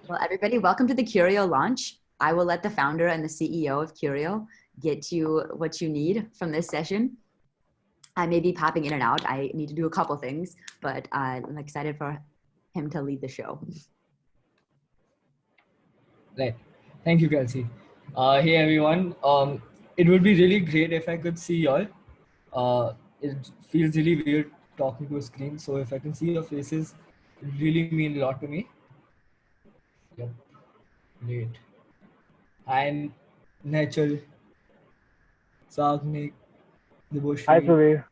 Well, everybody, welcome to the Curio launch. I will let the founder and the CEO of Curio get you what you need from this session. I may be popping in and out. I need to do a couple things, but I'm excited for him to lead the show. Right. Thank you, Kelsey. Hey, everyone. It would be really great if I could see y'all. It feels really weird talking to a screen. So if I can see your faces, it really mean a lot to me. Yep. Great. And Natural, Sagnik, Hi, Deboshri. Suvir.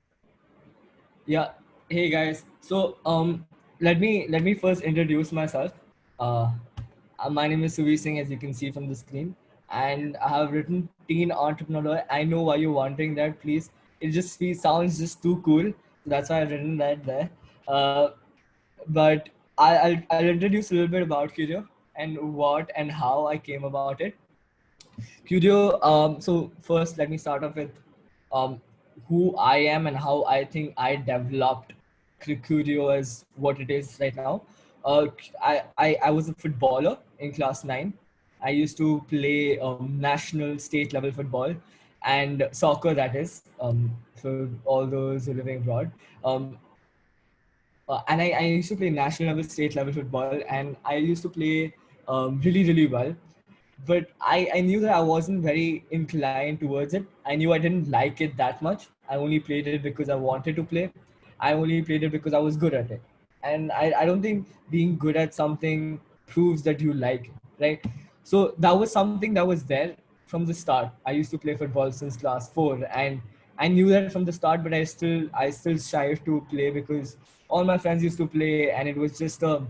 Yeah. Hey guys. So let me first introduce myself. Uh, my name is Suvi Singh, as you can see from the screen, and I have written Teen Entrepreneur. I know why you're wondering that. Please, it just sounds just too cool. That's why I've written that there. But I'll introduce a little bit about Curio and what and how I came about it. Curio. So first, let me start off with um, who I am and how I think I developed Curio as what it is right now. I was a footballer in class 9. I used to play national state level football and soccer, that is, for all those who are living abroad. And I used to play national level, state level football, and I used to play really, really well. But I knew that I wasn't very inclined towards it. I knew I didn't like it that much. I only played it because I wanted to play. I only played it because I was good at it. And I don't think being good at something proves that you like it, right? So that was something that was there from the start. I used to play football since class 4, and I knew that from the start, but I still shy to play because all my friends used to play, and it was just a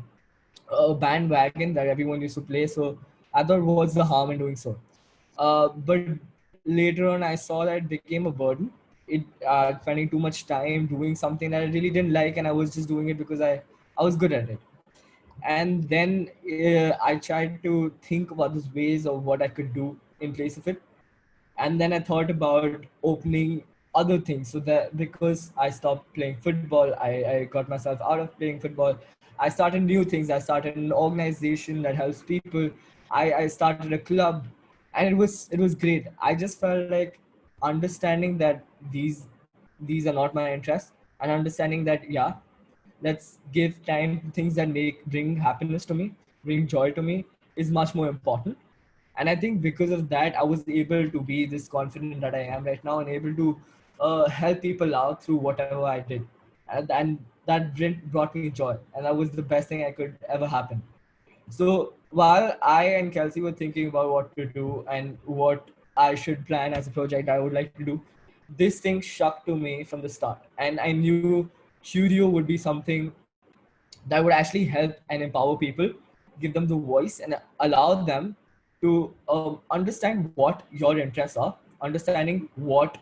bandwagon that everyone used to play. So I thought, what's the harm in doing so? But later on, I saw that it became a burden. It spending too much time doing something that I really didn't like, and I was just doing it because I was good at it. And then I tried to think about these ways of what I could do in place of it. And then I thought about opening other things, so that because I stopped playing football, I got myself out of playing football. I started new things. I started an organization that helps people. I started a club, and it was great. I just felt like understanding that these are not my interests, and understanding that, yeah, let's give time to things that bring happiness to me, bring joy to me, is much more important. And I think because of that, I was able to be this confident that I am right now, and able to help people out through whatever I did. And that brought me joy, and that was the best thing I could ever happen. So while I and Kelsey were thinking about what to do and what I should plan as a project I would like to do, this thing shocked to me from the start. And I knew Curio would be something that would actually help and empower people, give them the voice, and allow them to understand what your interests are, understanding what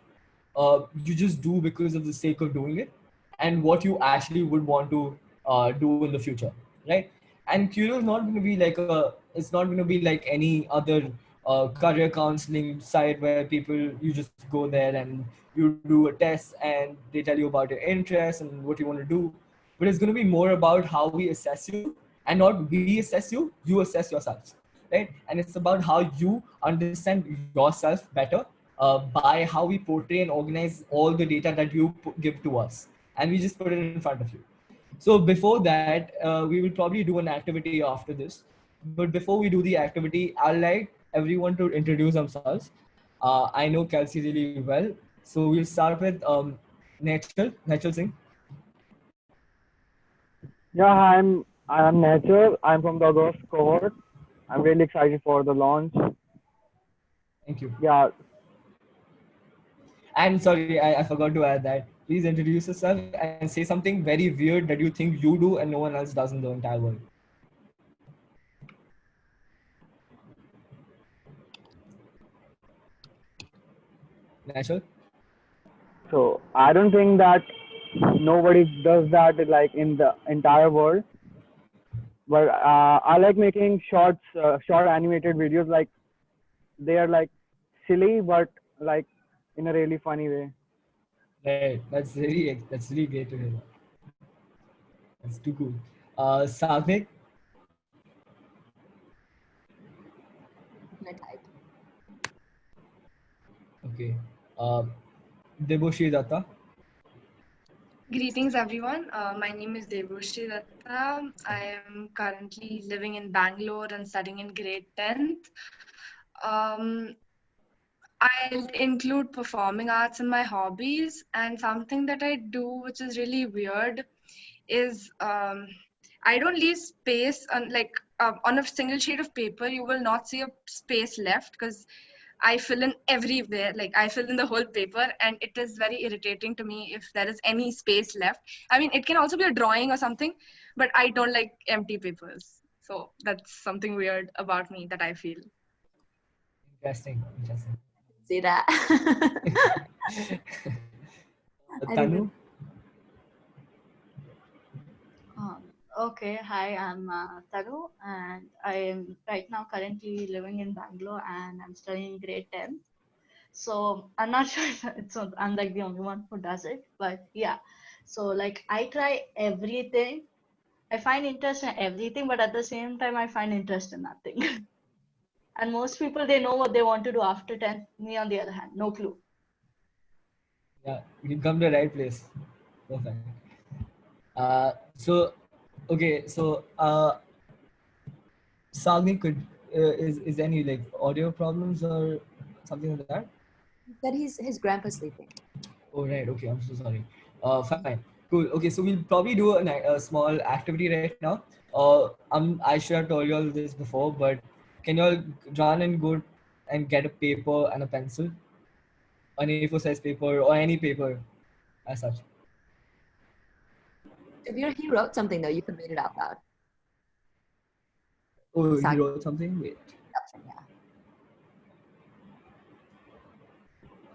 you just do because of the sake of doing it, and what you actually would want to do in the future, right? And Curio is not going to be it's not going to be like any other career counseling site where people, you just go there and you do a test and they tell you about your interests and what you want to do. But it's going to be more about how we assess you, and not we assess you, you assess yourselves, right? And it's about how you understand yourself better by how we portray and organize all the data that you give to us, and we just put it in front of you. So before that, we will probably do an activity after this. But before we do the activity, I'd like everyone to introduce themselves. I know Kelsey really well, so we'll start with Natural Singh. Yeah, I'm Nature. I'm from the August cohort. I'm really excited for the launch. Thank you. Yeah, And sorry, I forgot to add that. Please introduce yourself and say something very weird that you think you do and no one else does in the entire world. Natural? so I don't think that nobody does that like in the entire world. But I like making short animated videos. Like they are like silly, but like in a really funny way. Right. That's really great to hear. That's too cool. Sagnik? Okay. Deboshi Datta. Greetings, everyone. My name is Devushi Datta. I am currently living in Bangalore and studying in grade 10th. Um, I'll include performing arts in my hobbies, and something that I do, which is really weird, is I don't leave space on on a single sheet of paper. You will not see a space left because I fill in everywhere. Like I fill in the whole paper, and it is very irritating to me if there is any space left. I mean, it can also be a drawing or something, but I don't like empty papers. So that's something weird about me that I feel. Interesting. Say that. I think Tanu. Okay, hi, I'm Taru, and I am right now currently living in Bangalore and I'm studying grade 10th. So I'm not sure if I'm like the only one who does it, but yeah. So like I try everything. I find interest in everything, but at the same time, I find interest in nothing. And most people, they know what they want to do after 10th. Me, on the other hand, no clue. Yeah, you come to the right place. Perfect. So, okay, so Sagni, is any like audio problems or something like that? he said his grandpa's sleeping. Oh right, okay, I'm so sorry. Fine, cool. Okay, so we'll probably do a small activity right now. I should have told you all this before, but can you all run and go and get a paper and a pencil, an A4 size paper or any paper as such? If he wrote something though, you can read it out loud. Oh, he Sagni. wrote something. Wait, Yeah.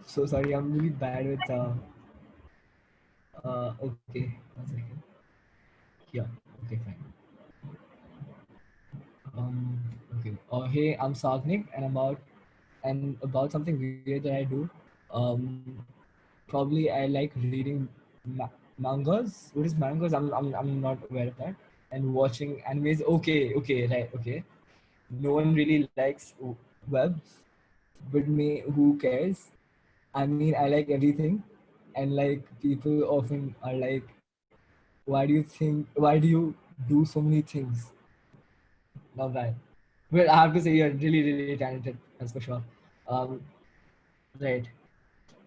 so sorry, I'm really bad with. Okay, one second. Yeah, okay, fine. Okay. Hey, I'm Sagnik, and about something weird that I do. Um, Probably I like reading mangas. What is mangas? I'm not aware of that. And watching animes. Okay, okay, right, okay. No one really likes webs, but me, who cares? I mean, I like everything, and like people often are like, why do you do so many things? Not that. Well, I have to say you're really, really talented. That's for sure. Um, right.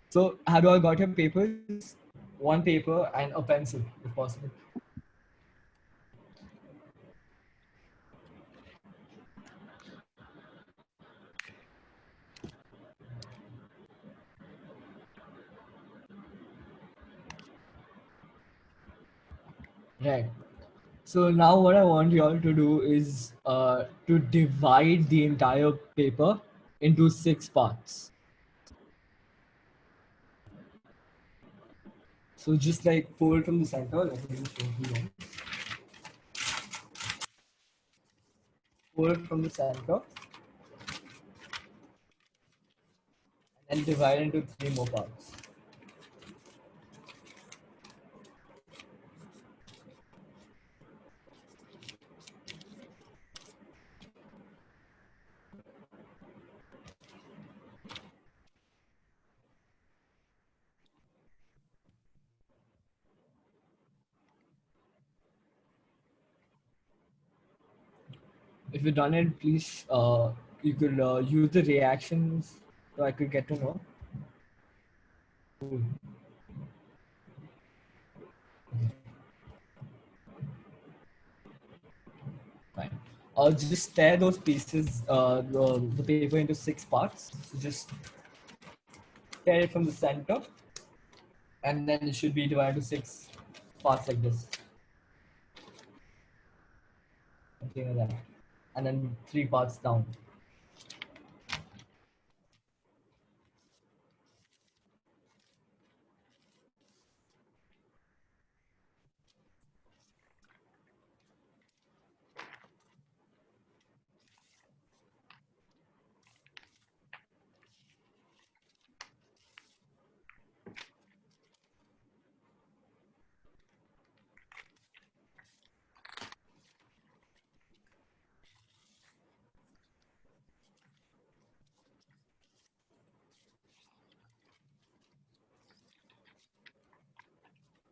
So, have you all got your papers? One paper and a pencil, if possible. Right. So now what I want you all to do is to divide the entire paper into 6 parts. So just like fold from the center. Let me just show you one. Fold from the center and divide into 3 more parts. If you've done it, please you could use the reactions so I could get to know. Cool. Fine. Just tear those pieces, the paper into 6 parts. So just tear it from the center, and then it should be divided to 6 parts like this. Something like that. And then 3 parts down.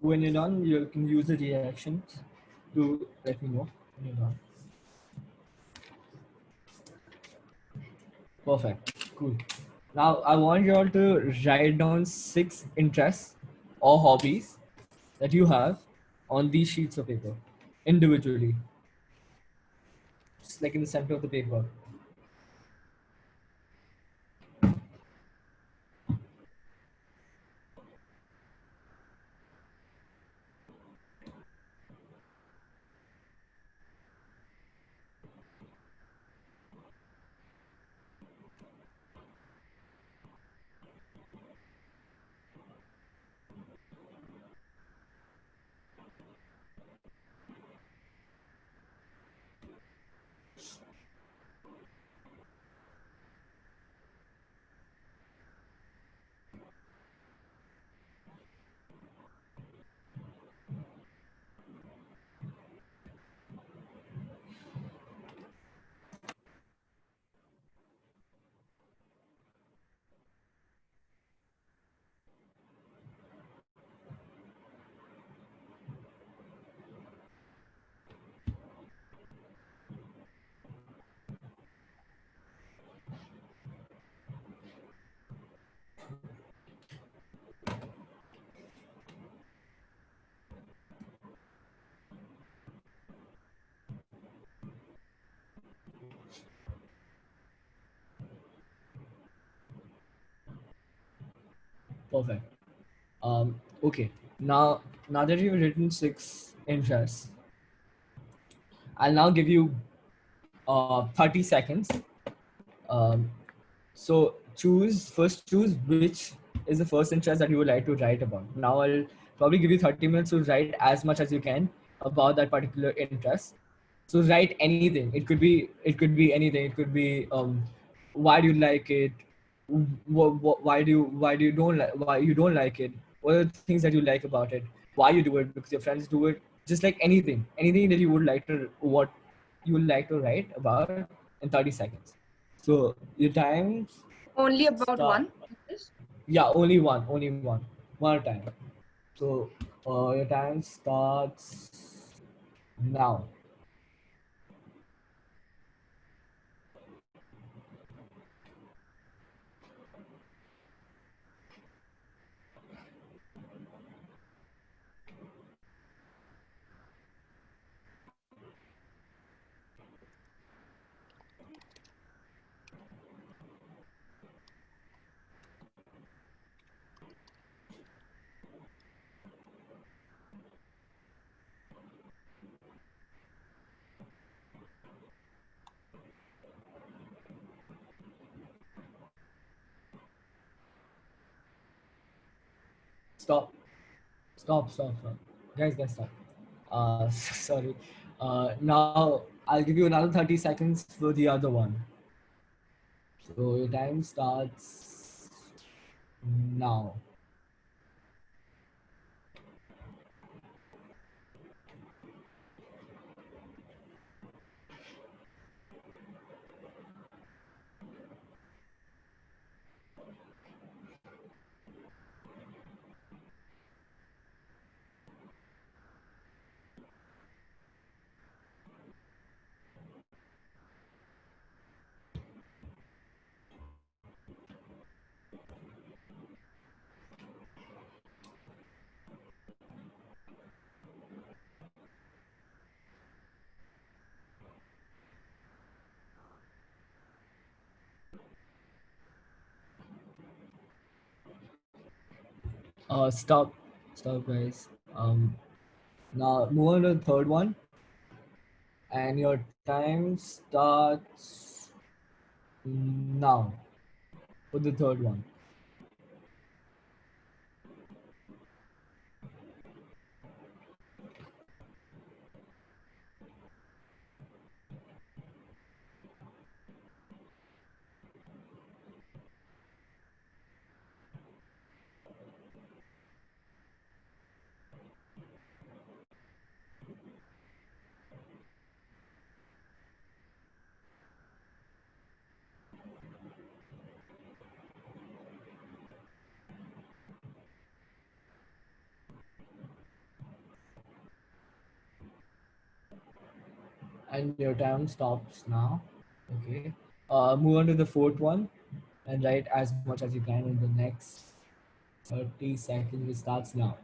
when you're done, you can use the reactions to let me know when you're done. Perfect. Cool. Now I want you all to write down 6 interests or hobbies that you have on these sheets of paper individually, just like in the center of the paper. Perfect. Okay. Now that you've written 6 interests, I'll now give you 30 seconds. Um, so choose which is the first interest that you would like to write about. Now I'll probably give you 30 minutes to write as much as you can about that particular interest. So write anything. It could be anything. It could be why do you like it? Why do you don't like why you don't like it? What are the things that you like about it? Why you do it? Because your friends do it. Just like anything that you would like to what you would like to write about in 30 seconds. So your time Only about start. one. Yeah, one at a time. So your time starts now. Stop. Stop. Guys, stop. Sorry. Now I'll give you another 30 seconds for the other one. So your time starts now. Stop. Stop, guys. Now move on to the third one, and your time starts now for the third one. And your time stops now. Okay. Move on to the fourth one and write as much as you can in the next 30 seconds. It starts now.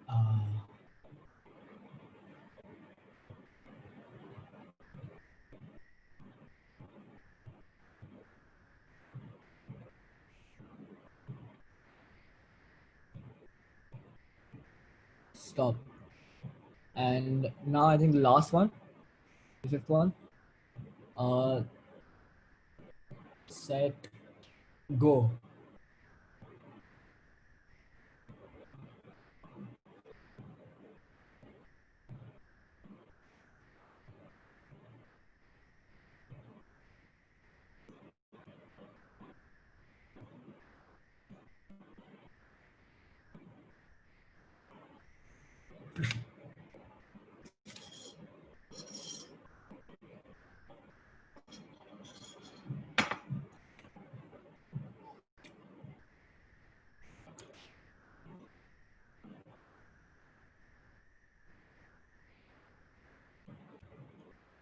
Uh, Stop. And now I think the last one, the fifth one. Uh, Set, go.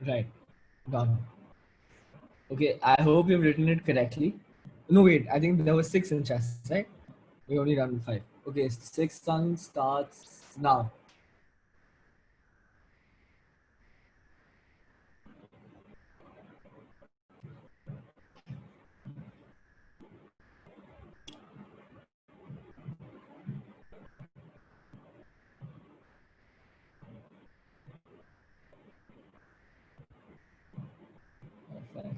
Right. Done. Okay, I hope you've written it correctly. No, wait, I think there was 6 in chess, right? We only done 5. Okay, 6th one starts now. Perfect.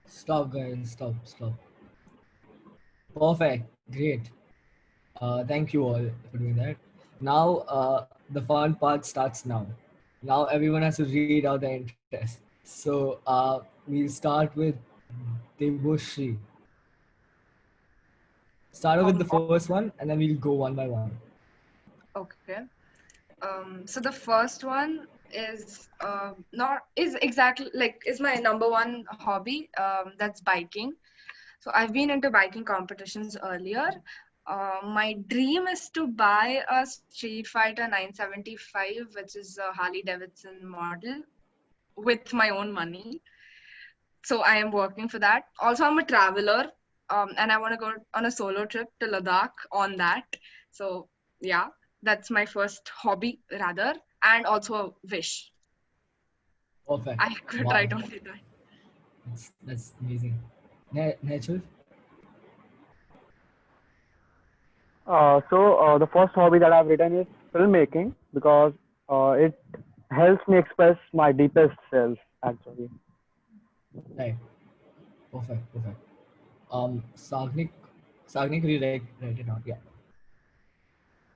Stop, guys. Stop. Stop. Perfect. Great. Thank you all for doing that. Now, the fun part starts now. Now, everyone has to read out their interest. So, we'll start with Deboshri. Start with the first one, and then we'll go one by one. Okay. So the first one is not is exactly like is my number one hobby. That's biking. So I've been into biking competitions earlier. My dream is to buy a Street Fighter 975, which is a Harley Davidson model, with my own money. So I am working for that. Also, I'm a traveler, and I want to go on a solo trip to Ladakh on that. So yeah, that's my first hobby rather, and also a wish. Perfect. I could Wow. write only that. That's amazing. Natural? The first hobby that I've written is filmmaking because it helps me express my deepest self actually. Right. Perfect. Perfect. Sagnik, could you write it out? Yeah.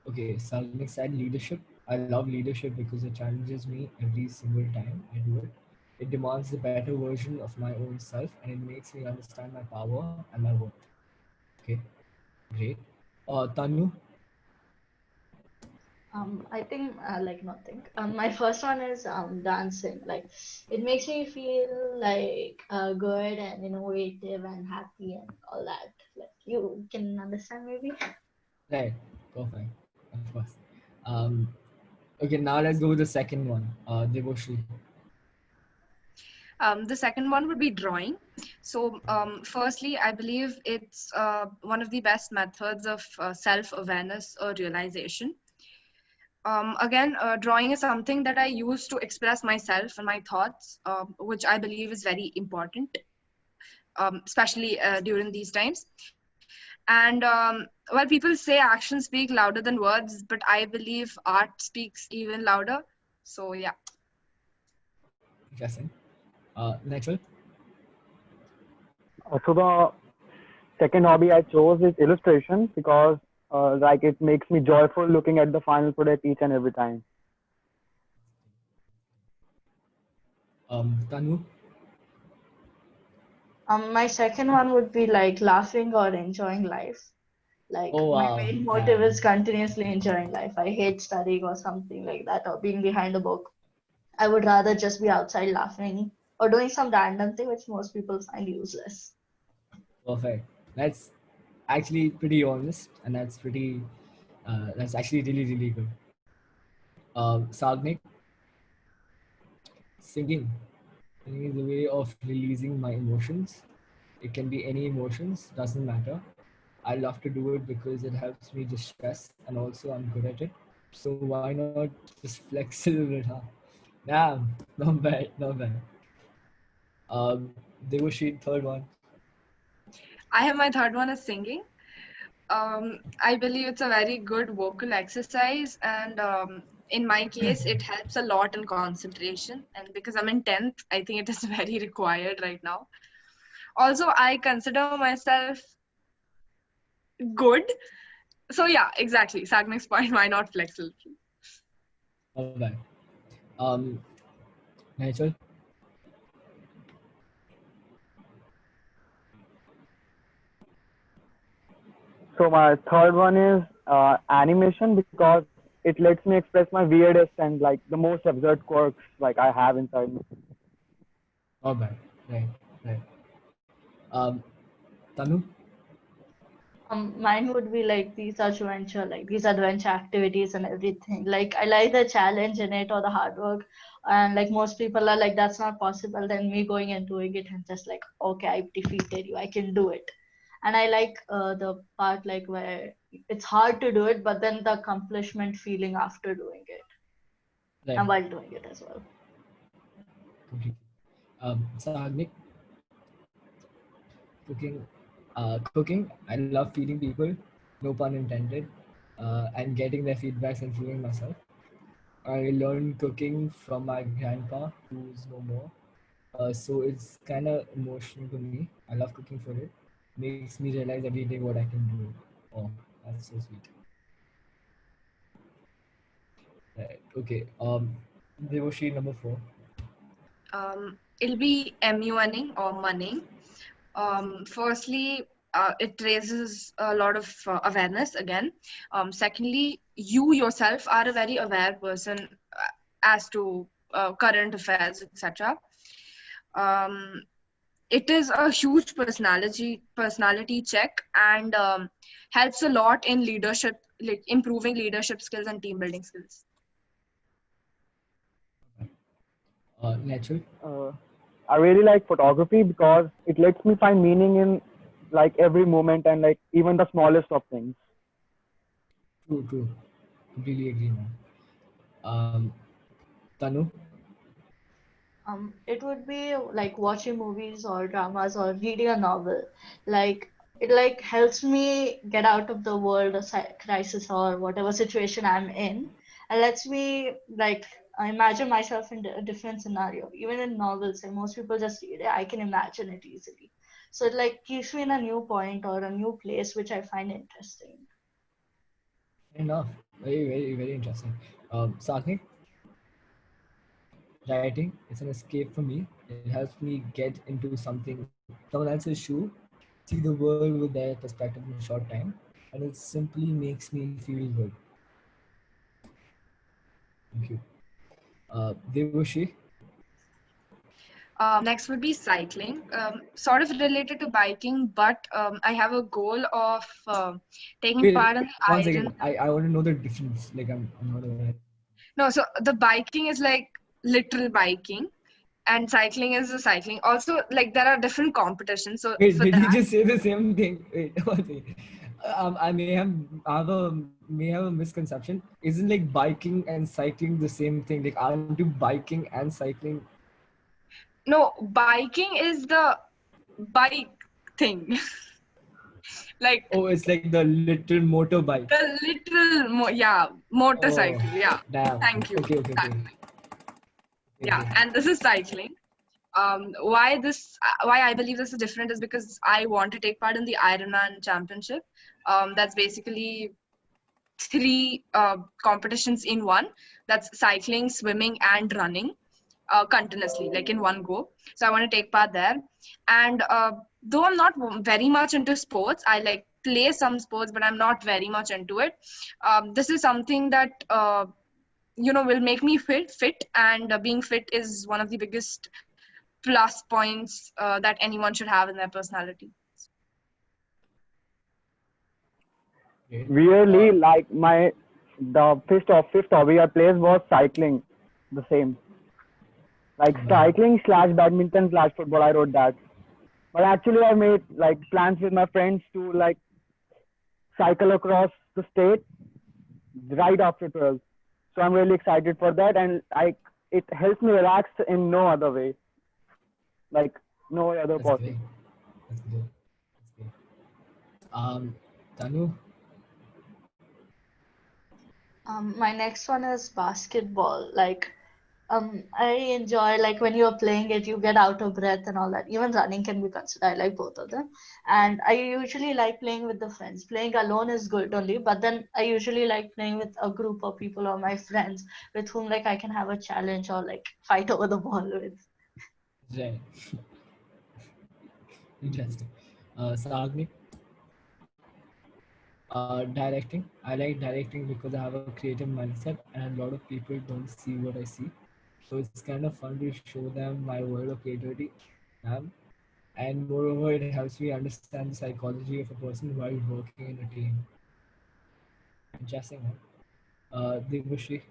Okay, Sagnik said leadership. I love leadership because it challenges me every single time I do it. It demands a better version of my own self and it makes me understand my power and my worth. Okay, great. Tanu, I think like nothing. My first one is dancing. Like it makes me feel like good and innovative and happy and all that. Like you can understand maybe. right, perfect, of course. Um, okay, now let's go with the second one. Devoshri. The second one would be drawing. So, firstly, I believe it's one of the best methods of self-awareness or realization. Again, drawing is something that I use to express myself and my thoughts, which I believe is very important. especially during these times. And well, people say actions speak louder than words, but I believe art speaks even louder. So yeah. Interesting. Natural. So the second hobby I chose is illustration because like it makes me joyful looking at the final product each and every time. Tanu. My second one would be like laughing or enjoying life. Like Oh my wow. main Yeah. motive is continuously enjoying life. I hate studying or something like that or being behind a book. I would rather just be outside laughing or doing some random thing which most people find useless. Perfect. That's actually pretty honest, and that's pretty. That's actually really really good. Sagnik. Singing. Singing is a way of releasing my emotions. It can be any emotions, doesn't matter. I love to do it because it helps me distress and also I'm good at it. So why not just flex a little bit, huh? Yeah, not bad, not bad. Devoshi, third one. I have my third one is singing. I believe it's a very good vocal exercise, and in my case, it helps a lot in concentration. And because I'm in 10th, I think it is very required right now. Also, I consider myself good. So yeah, exactly. Sagnik's point, why not flex a little? Not bad. Um, Nigel. So my third one is animation because it lets me express my weirdest and like the most absurd quirks like I have inside me. Not bad. Right, right. Um, Tanu. Mine would be like these adventure activities and everything. Like I like the challenge in it or the hard work. And like most people are like, that's not possible. Then me going and doing it and just like, okay, I've defeated you. I can do it. And I like the part like where it's hard to do it, but then the accomplishment feeling after doing it Right. and while doing it as well. Completely. Sagnik. Cooking. Cooking. I love feeding people. No pun intended. And getting their feedbacks and feeding myself. I learned cooking from my grandpa, who's no more. So it's kind of emotional to me. I love cooking for it. Makes me realize every day what I can do. Oh, that's so sweet. Right. Okay. Devoshi number 4. It'll be MUNing or money. Firstly, it raises a lot of awareness again. Secondly, you yourself are a very aware person as to current affairs, etc. Um, it is a huge personality check and helps a lot in leadership, like improving leadership skills and team building skills. Natural. I really like photography because it lets me find meaning in like every moment and like even the smallest of things. True, true. Completely agree, man. Um, Tanu. It would be like watching movies or dramas or reading a novel. Like it like helps me get out of the world of crisis or whatever situation I'm in, and lets me like imagine myself in a different scenario. Even in novels, and most people just read it, I can imagine it easily. So it like keeps me in a new point or a new place, which I find interesting. Fair enough. Very, very, very interesting. Sagnik. Writing. It's an escape for me. It helps me get into someone else's shoe, see the world with their perspective in a short time, and it simply makes me feel good. Thank you. Devoshi. Next would be cycling, sort of related to biking, but I have a goal of taking Wait, part in the one Iron. second. I want to know the difference. Like I'm not aware. No, so the biking is like literal biking, and cycling is the cycling. Also, like there are different competitions. So Wait, for did you that, just say the same thing? Wait, one second. I may have a misconception. Isn't like biking and cycling the same thing? Like aren't you biking and cycling? no, biking is the bike thing. Like Oh, it's like the little motorbike. the literal, motorcycle. Oh, Yeah. damn. Thank you. Okay, okay, okay. Yeah, Okay. and this is cycling. Why I believe this is different is because I want to take part in the Ironman Championship. That's basically three competitions in one. That's cycling, swimming, and running continuously, like in one go. So I want to take part there. And though I'm not very much into sports, I like play some sports, but I'm not very much into it. This is something that will make me fit, and being fit is one of the biggest plus points that anyone should have in their personality. Okay. Weirdly, like the fifth hobby I played was cycling. The same. Like cycling slash badminton slash football. I wrote that. But actually, I made like plans with my friends to like cycle across the state right after 12. So I'm really excited for that, and it helps me relax in no other way, like no other That's possible. great. That's great. That's great. Tanu, My next one is basketball. Like, I enjoy like when you're playing it, you get out of breath and all that. Even running can be considered. I like both of them, and I usually like playing with the friends. Playing alone is good only, but then I usually like playing with a group of people or my friends with whom like I can have a challenge or like fight over the ball with. right. Interesting. Sagni, directing. I like directing because I have a creative mindset, and a lot of people don't see what I see. So it's kind of fun to show them my world of creativity. Um, and moreover, it helps me understand the psychology of a person while working in a team. Interesting, huh? Devushri.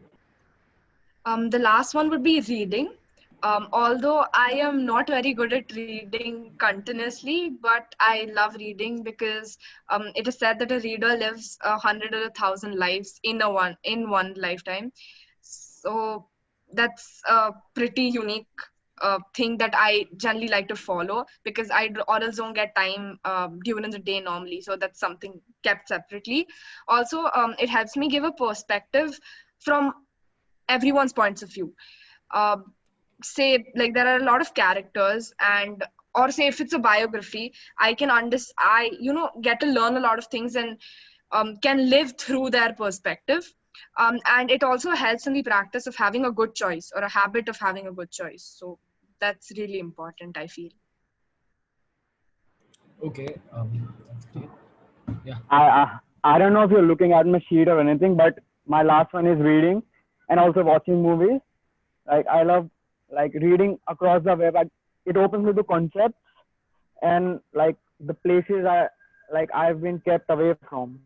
The last one would be reading. Although I am not very good at reading continuously, but I love reading because it is said that a reader lives 100 or 1,000 lives in one lifetime. So that's a pretty unique thing that I generally like to follow, because I or else don't get time during the day normally. So that's something kept separately. Also, it helps me give a perspective from everyone's points of view. uh, Say like there are a lot of characters, and or say if it's a biography, I can I get to learn a lot of things, and can live through their perspective. And it also helps in the practice of having a good choice, or a habit of having a good choice. So that's really important, I feel. Okay, that's great. Yeah. I don't know if you're looking at my sheet or anything, but my last one is reading and also watching movies. Like I love like reading across the web. It opens me to concepts and like the places I've been kept away from.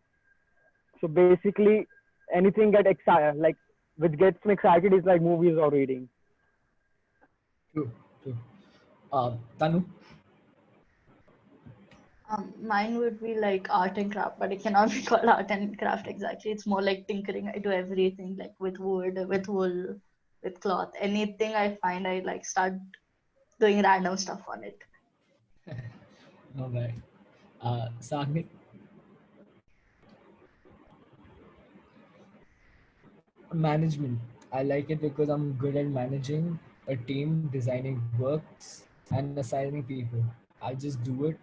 So basically, anything get excited like which gets me excited is like movies or reading. True. True. Tanu. Mine would be like art and craft, but it cannot be called art and craft exactly. It's more like tinkering. I do everything like with wood, with wool, with cloth. Anything I find, I like start doing random stuff on it. No bad. Sagni. Management. I like it because I'm good at managing a team, designing works, and assigning people. I just do it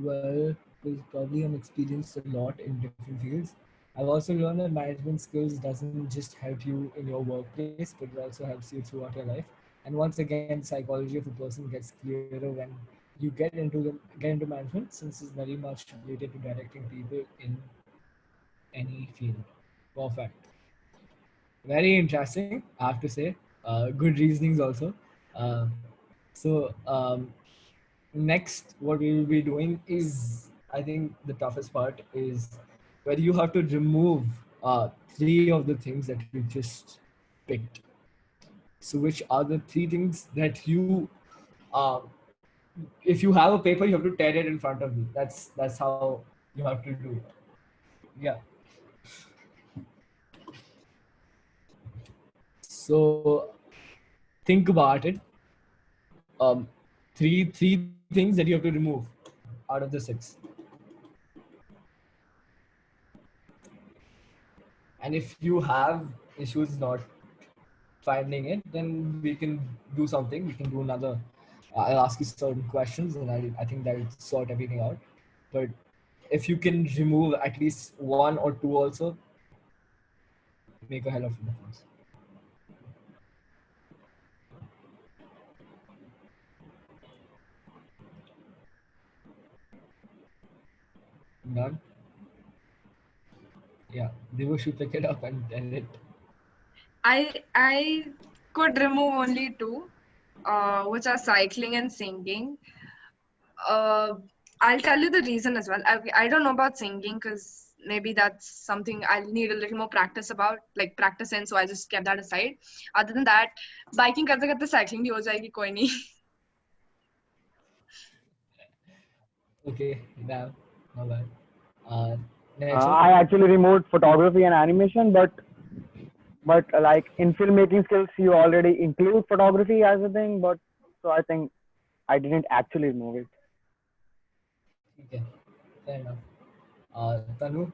well because probably I'm experienced a lot in different fields. I've also learned that management skills doesn't just help you in your workplace, but it also helps you throughout your life. And once again, psychology of a person gets clearer when you get into management, since it's very much related to directing people in any field. Perfect. Very interesting, I have to say. Good reasonings also. Uh, so next, what we will be doing is, I think the toughest part is where you have to remove three of the things that you just picked. So, which are the three things that you, uh, if you have a paper, you have to tear it in front of you. That's how you have to do it. Yeah. So think about it. Um, three things that you have to remove out of the 6. And if you have issues not finding it, then we can do something. We can do another. I'll ask you certain questions, and I think that'll sort everything out. But if you can remove at least 1 or 2 also, make a hell of a difference. None? Yeah, Devo should pick it up and end it. I could remove only 2, which are cycling and singing. I'll tell you the reason as well. I don't know about singing because maybe that's something I'll need a little more practice about, like practice in. So I just kept that aside. Other than that, biking करते करते cycling भी हो जाएगी कोई नहीं. Okay, now, not bad. Next I actually removed photography and animation, but like in filmmaking skills, you already include photography as a thing. But so I think I didn't actually remove it. Okay, fair enough. Tanu?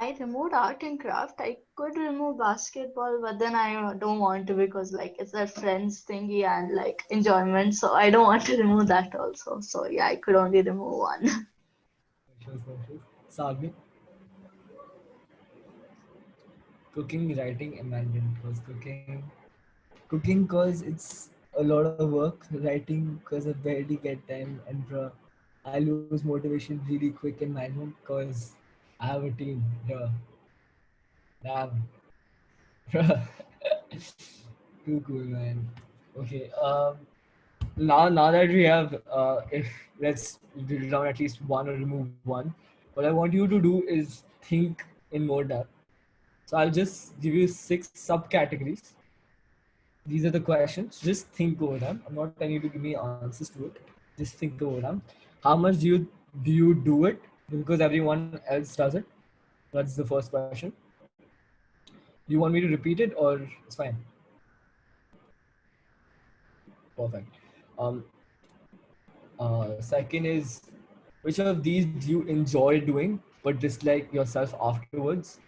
I removed art and craft. I could remove basketball, but then I don't want to because like it's a friends thingy and like enjoyment. So I don't want to remove that also. So yeah, I could only remove one. Sabi? Cooking, writing, and management. Because cooking because it's a lot of work. Writing because I barely get time, and I lose motivation really quick in management because I have a team. Yeah, damn. Too cool, man. Okay. Now that we have, if let's drill down at least 1 or remove 1. What I want you to do is think in more depth. So I'll just give you 6 subcategories. These are the questions. Just think over them. I'm not telling you to give me answers to it. Just think over them. How much do you do it because everyone else does it? That's the first question. Do you want me to repeat it or it's fine? Perfect. Um, Second is, which of these do you enjoy doing but dislike yourself afterwards?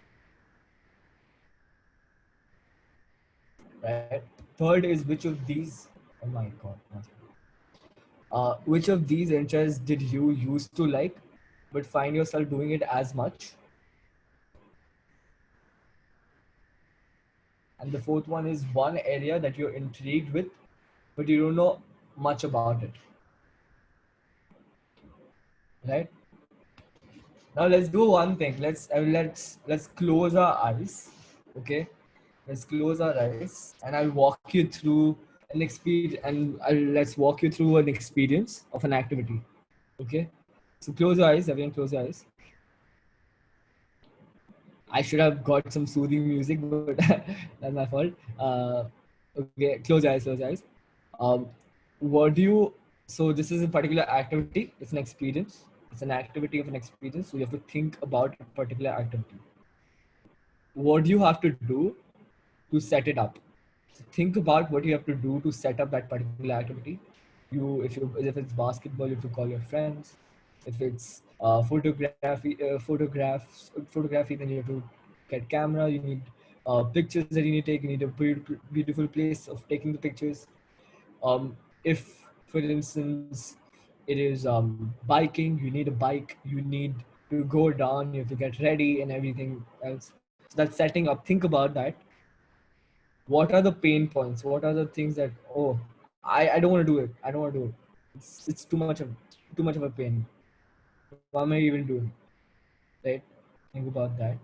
Right. Third is, which of these? Oh my God. Which of these interests did you used to like but find yourself doing it as much? And the fourth one is one area that you're intrigued with but you don't know much about it. Right. Now let's do one thing. Let's close our eyes. Okay. Let's close our eyes and I'll walk you through an experience and let's walk you through an experience of an activity. Okay. So close your eyes. Everyone close your eyes. I should have got some soothing music, but that's my fault. Okay, close your eyes, close your eyes. What do you, so this is a particular activity, it's an experience. It's an activity of an experience. So you have to think about a particular activity. What do you have to do to set it up? So think about what you have to do to set up that particular activity. If it's basketball, you have to call your friends. If it's photography, then you have to get camera. You need pictures that you need to take. You need a beautiful place of taking the pictures. If, for instance, it is biking, you need a bike. You need to go down. You have to get ready and everything else. So that's setting up. Think about that. What are the pain points? What are the things that, oh, I don't want to do it. I don't want to do it. It's too much of a pain. Why am I even doing it? Right? Think about that.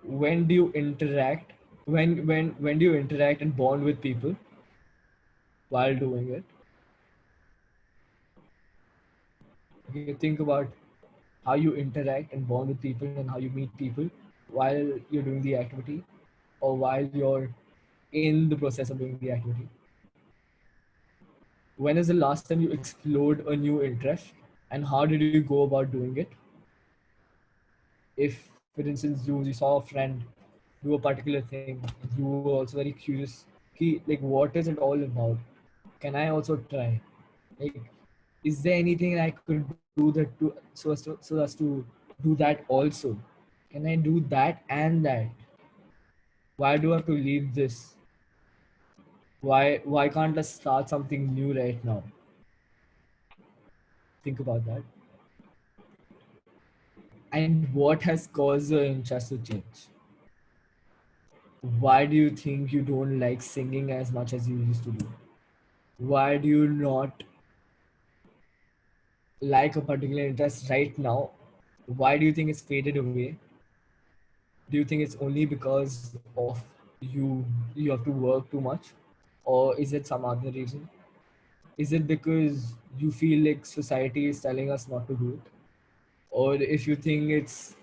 When do you interact? When do you interact and bond with people while doing it? Okay, think about how you interact and bond with people and how you meet people while you're doing the activity or while you're in the process of doing the activity. When is the last time you explored a new interest and how did you go about doing it? If, for instance, you saw a friend do a particular thing, you were also very like, what is it all about? Can I also try? Like, is there anything I could do that to so as to do that also? Can I do that and that? Why do I have to leave this? Why can't I start something new right now? Think about that. And what has caused your interest to change? Why do you think you don't like singing as much as you used to do? Why do you not like a particular interest right now? Why do you think it's faded away? Do you think it's only because of you have to work too much, or is it some other reason? Is it because you feel like society is telling us not to do it, or if you think it's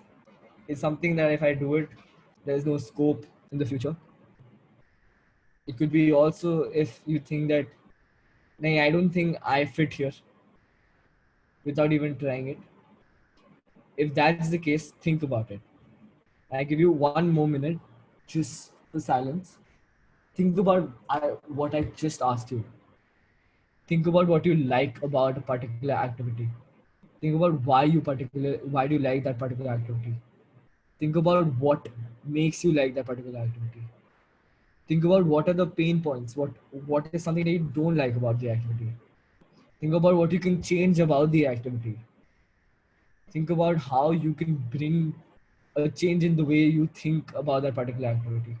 something that if I do it, there's no scope in the future? It could be also if you think that, "Nahin, I don't think I fit here," without even trying it. If that's the case, think about it. I give you one more minute just for silence. Think about what I just asked you. Think about what you like about a particular activity. Think about why do you like that particular activity. Think about what makes you like that particular activity. Think about what are the pain points, what is something that you don't like about the activity. Think about what you can change about the activity. Think about how you can bring a change in the way you think about that particular activity.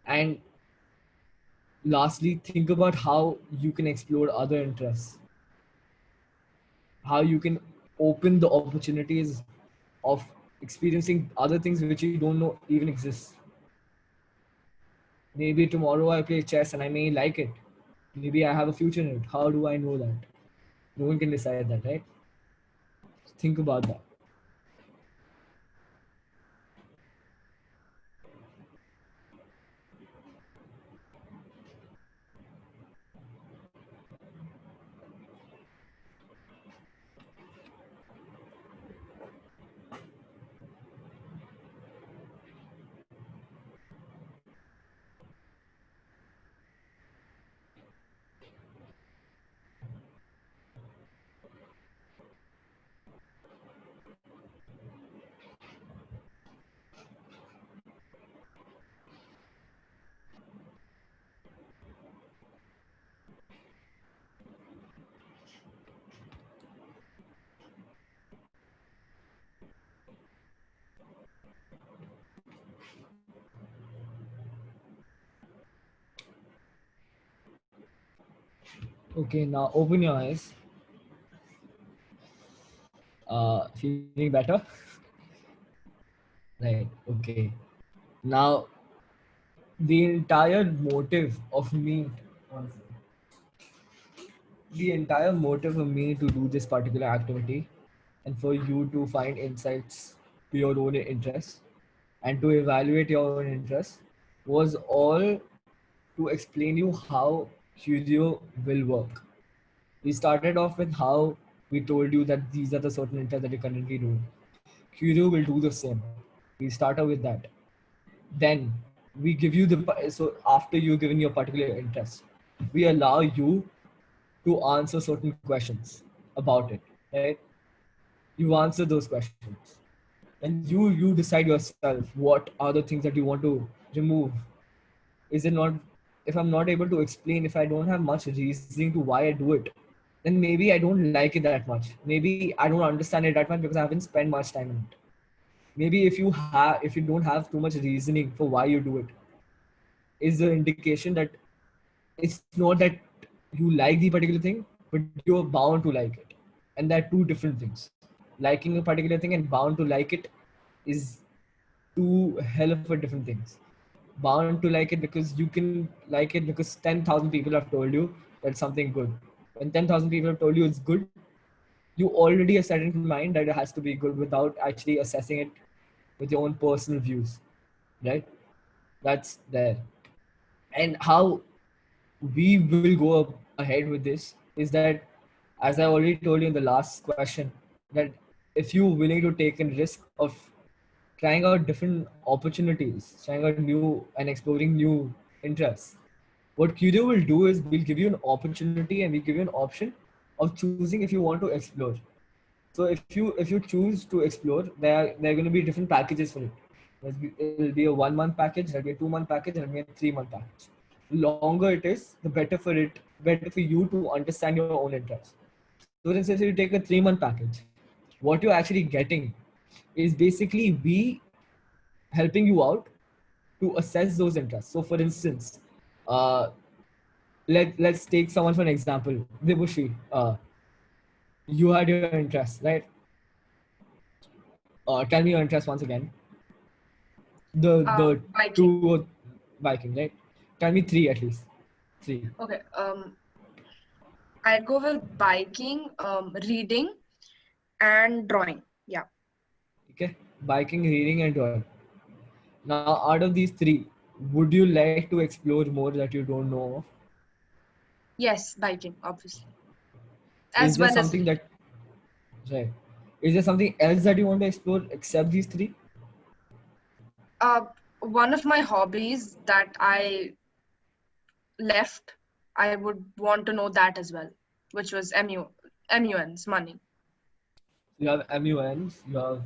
And lastly, think about how you can explore other interests, how you can open the opportunities of experiencing other things which you don't know even exist. Maybe tomorrow I play chess and I may like it. Maybe I have a future in it. How do I know that? No one can decide that, right? Think about that. Okay, now open your eyes. Feeling better? Right, okay. Now, the entire motive of me, the entire motive of me to do this particular activity and for you to find insights to your own interests and to evaluate your own interests was all to explain you how Curio will work. We started off with how we told you that these are the certain interests that you're currently doing. Curio will do the same. We start out with that. Then we give you so after you've given your particular interest, we allow you to answer certain questions about it, right? You answer those questions and you decide yourself what are the things that you want to remove. Is it not, if I'm not able to explain, if I don't have much reasoning to why I do it, then maybe I don't like it that much. Maybe I don't understand it that much because I haven't spent much time in it. Maybe if you don't have too much reasoning for why you do it, is the indication that it's not that you like the particular thing, but you're bound to like it. And they're two different things. Liking a particular thing and bound to like it is two hell of a different things. Bound to like it because you can like it because 10,000 people have told you that's something good. When 10,000 people have told you it's good, you already have set in mind that it has to be good without actually assessing it with your own personal views, right? That's there. And how we will go ahead with this is that, as I already told you in the last question, that if you're willing to take a risk of trying out different opportunities, trying out new and exploring new interests. What Curio will do is we'll give you an opportunity and we give you an option of choosing if you want to explore. So if you choose to explore, there are going to be different packages for it. It will be a 1 month package, there'll be a 2 month package, and there'll be a 3 month package. The longer it is, the better for it, better for you to understand your own interests. So for instance, if you take a 3 month package, what you're actually getting is basically we helping you out to assess those interests. So for instance, uh, let's take someone for an example. Vibushi, you had your interest, right? Tell me your interest once again. The Biking. two biking, right? Tell me three at least. Three. Okay. I'd go with biking, reading, and drawing. Yeah. Okay. Biking, reading, and drawing. Now, out of these three, would you like to explore more that you don't know of? Yes, biking, obviously. Is As there well as something that right? Is there something else that you want to explore except these three? one of my hobbies that I left, I would want to know that as well, which was MUNs, money. You have MUNs, you have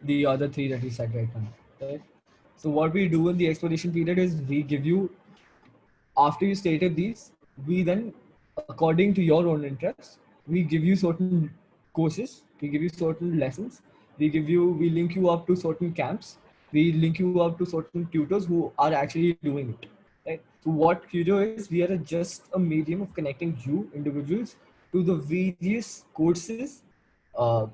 the other three that you said right now, right? So what we do in the exploration period is we give you, after you stated these, we then, according to your own interests, we give you certain courses, we give you certain lessons, we link you up to certain camps, we link you up to certain tutors who are actually doing it, right? So what Curio is, we are just a medium of connecting you individuals to the various courses, uh,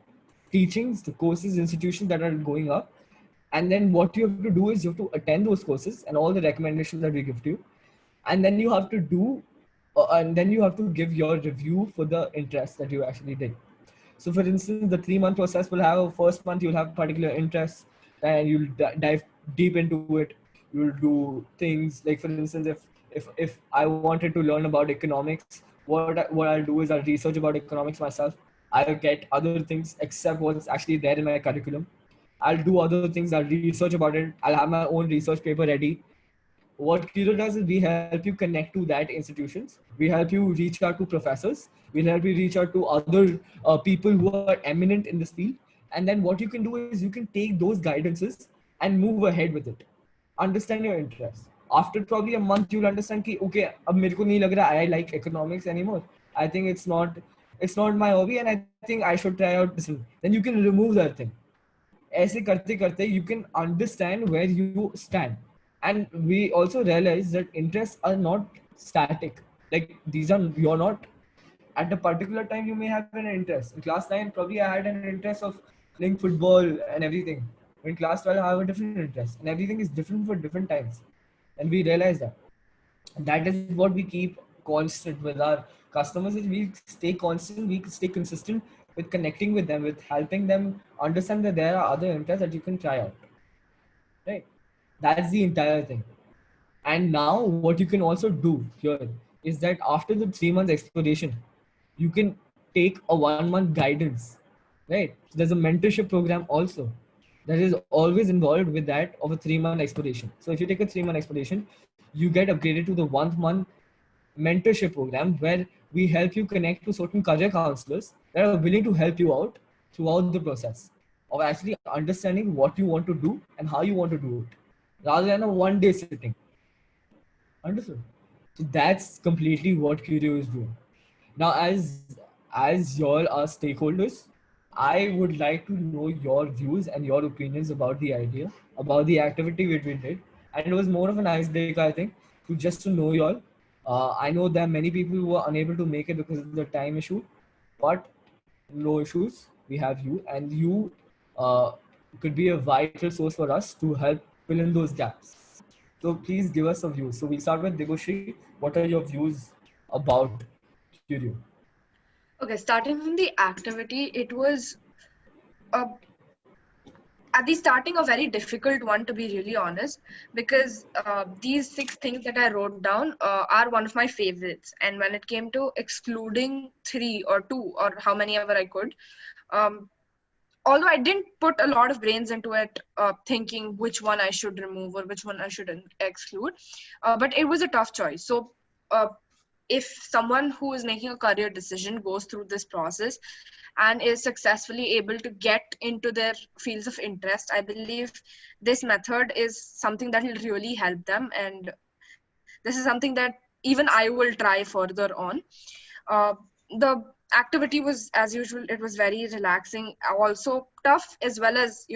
teachings, the courses, institutions that are going up. And then what you have to do is you have to attend those courses and all the recommendations that we give to you, and then you have to do and then you have to give your review for the interest that you actually did. So for instance, the 3 month process will have a first month, you'll have particular interests and you'll dive deep into it. You'll do things like, for instance, if I wanted to learn about economics, what I'll do is I'll research about economics myself. I'll get other things except what's actually there in my curriculum. I'll do other things, I'll research about it, I'll have my own research paper ready. What Curio does is we help you connect to that institutions. We help you reach out to professors. We'll help you reach out to other people who are eminent in this field. And then what you can do is you can take those guidances and move ahead with it. Understand your interests. After probably a month, you'll understand कि okay, अब मेरे को नहीं लग रहा I like economics anymore. I think it's not my hobby, and I think I should try out this. Then you can remove that thing. ऐसे करते करते you can understand where you stand. And we also realize that interests are not static. Like you're not at a particular time you may have an interest. In class 9 probably I had an interest of playing football and everything. In class 12 I have a different interest, and everything is different for different times. And we realize that is what we keep constant with our customers, is we stay constant, we stay consistent with connecting with them, with helping them understand that there are other interests that you can try out, right? That's the entire thing. And now what you can also do here is that after the 3 months exploration, you can take a 1 month guidance, right? So there's a mentorship program also that is always involved with that of a 3 month exploration. So if you take a 3 month exploration, you get upgraded to the 1 month mentorship program where we help you connect to certain career counselors that are willing to help you out throughout the process of actually understanding what you want to do and how you want to do it, rather than a 1 day sitting. Understood? So that's completely what Curio is doing. Now, as y'all are stakeholders, I would like to know your views and your opinions about the idea, about the activity which we did. And it was more of an icebreaker, I think, to know y'all. I know there are many people who are unable to make it because of the time issue, but no issues. We have you, and you uh, could be a vital source for us to help fill in those gaps. So please give us a view. So we start with Debushi. What are your views about Curio? Okay, starting from the activity, it was at the starting a very difficult one, to be really honest, because these 6 things that I wrote down are one of my favorites. And when it came to excluding 3 or 2 or how many ever I could, um, although I didn't put a lot of brains into it, thinking which one I should remove or which one I should exclude, but it was a tough choice. So if someone who is making a career decision goes through this process and is successfully able to get into their fields of interest, I believe this method is something that will really help them. And this is something that even I will try further on. The activity was, as usual, it was very relaxing, also tough, as well as,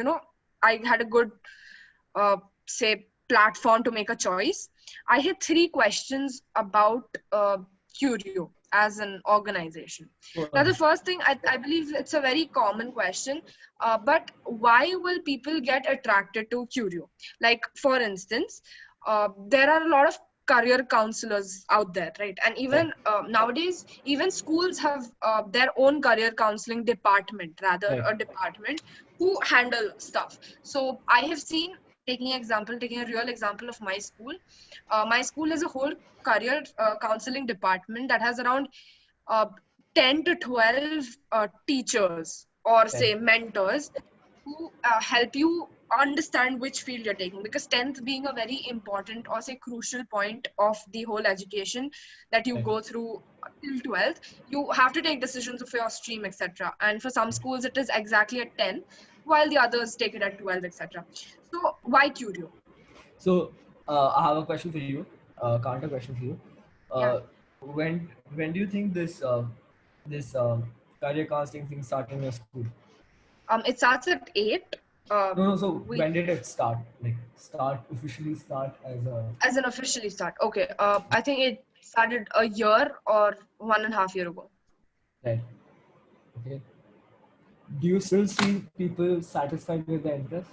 I had a good, say, platform to make a choice. I had 3 questions about Curio as an organization. Now, the first thing, I believe it's a very common question, but why will people get attracted to Curio? Like, for instance, there are a lot of career counselors out there, right? And even nowadays, even schools have their own career counseling department, rather a department who handle stuff. So I have seen, taking a real example of my school. My school is a whole career counseling department that has around 10 to 12 teachers, or say mentors, who help you understand which field you're taking, because 10th being a very important, or say crucial point of the whole education that you go through till 12th, you have to take decisions of your stream, etc. And for some schools it is exactly at 10, while the others take it at 12, etc. So why Curio? So I have a question for you, counter question for you. When do you think this career counseling thing started in your school? It starts at 8. No. So when did it start? Like officially start as an officially start? Okay. I think it started a year or 1.5 years ago. Right. Okay. Do you still see people satisfied with the interest?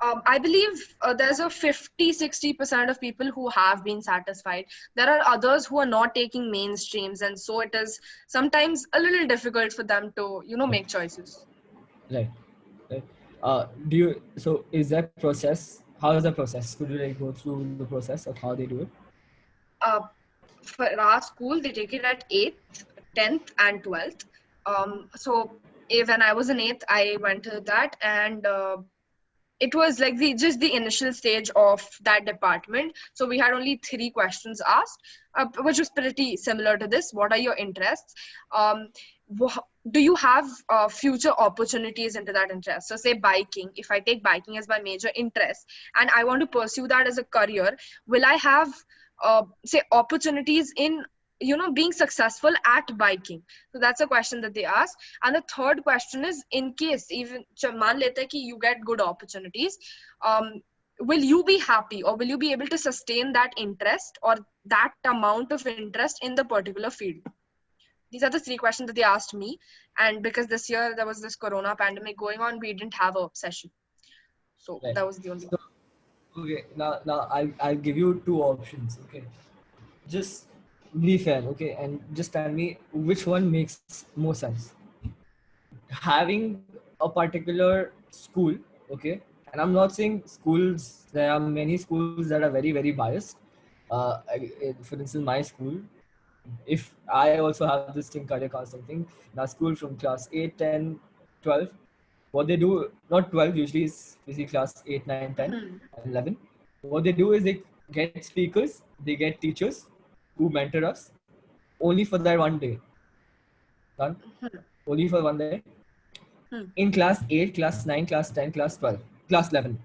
I believe there's a 50-60% of people who have been satisfied. There are others who are not taking mainstreams, and so it is sometimes a little difficult for them to, make choices. Right. So is that process? How is the process? Could you go through the process of how they do it? For our school, they take it at 8th, 10th, and 12th. So when I was in 8th, I went to that, and it was like just the initial stage of that department. So we had only 3 questions asked, which was pretty similar to this. What are your interests? Do you have future opportunities into that interest? So say biking, if I take biking as my major interest and I want to pursue that as a career, will I have say opportunities in being successful at biking? So that's a question that they ask. And the third question is, in case even मान लेते हैं कि you get good opportunities, will you be happy, or will you be able to sustain that interest or that amount of interest in the particular field? These are the 3 questions that they asked me. And because this year there was this corona pandemic going on, we didn't have a session. So that was the only one. Okay, now I'll give you 2 options. Okay, just be fair. Okay, and just tell me which one makes more sense. Having a particular school, okay, and I'm not saying schools. There are many schools that are very, very biased. For instance, my school. If I also have this thing, career counseling thing, in our school from class 8, 10, 12, what they do, not 12, usually is basically class 8, 9, 10, and 11. What they do is they get speakers, they get teachers who mentor us only for that one day. Done? Only for one day. In class 8, class 9, class 10, class 12, class 11.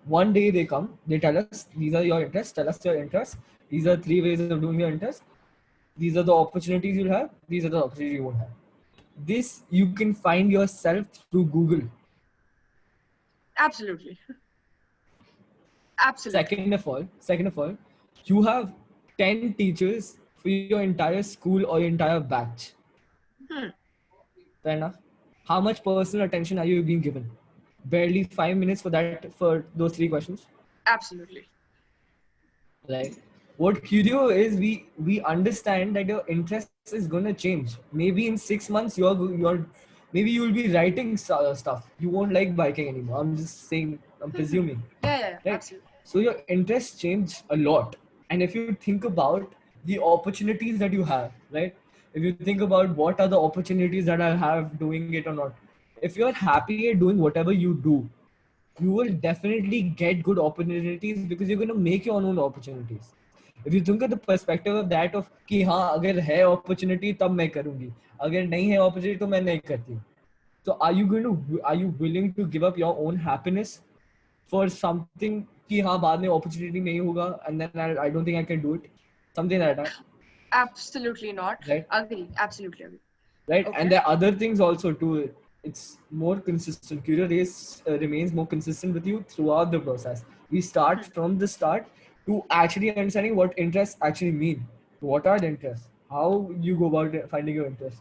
One day they come, they tell us, these are your interests, tell us your interests. These are 3 ways of doing your interests. These are the opportunities you'll have. These are the opportunities you won't have. This you can find yourself through Google. Absolutely. Absolutely. Second of all, you have 10 teachers for your entire school or your entire batch. Fair enough. How much personal attention are you being given? Barely 5 minutes for those 3 questions. Absolutely. Right. What Curio is, we understand that your interest is gonna change. Maybe in 6 months maybe you will be writing stuff. You won't like biking anymore. I'm just saying. I'm presuming. Yeah, right? Absolutely. So your interests change a lot. And if you think about the opportunities that you have, right? If you think about what are the opportunities that I have doing it or not, if you're happy at doing whatever you do, you will definitely get good opportunities because you're going to make your own opportunities. If you think of the perspective of that of कि हाँ अगर है opportunity तब मैं करूँगी, अगर नहीं है opportunity तो मैं नहीं करती हूँ. So are you willing to give up your own happiness for something कि हाँ बाद में opportunity नहीं होगा and then I don't think I can do it, something like that, Absolutely not. right? Agree. Absolutely agree. Right. Okay. And there are other things also too. It's more consistent. Curio Race remains more consistent with you throughout the process. We start from the start to actually understanding what interests actually mean. What are the interests? How you go about finding your interest?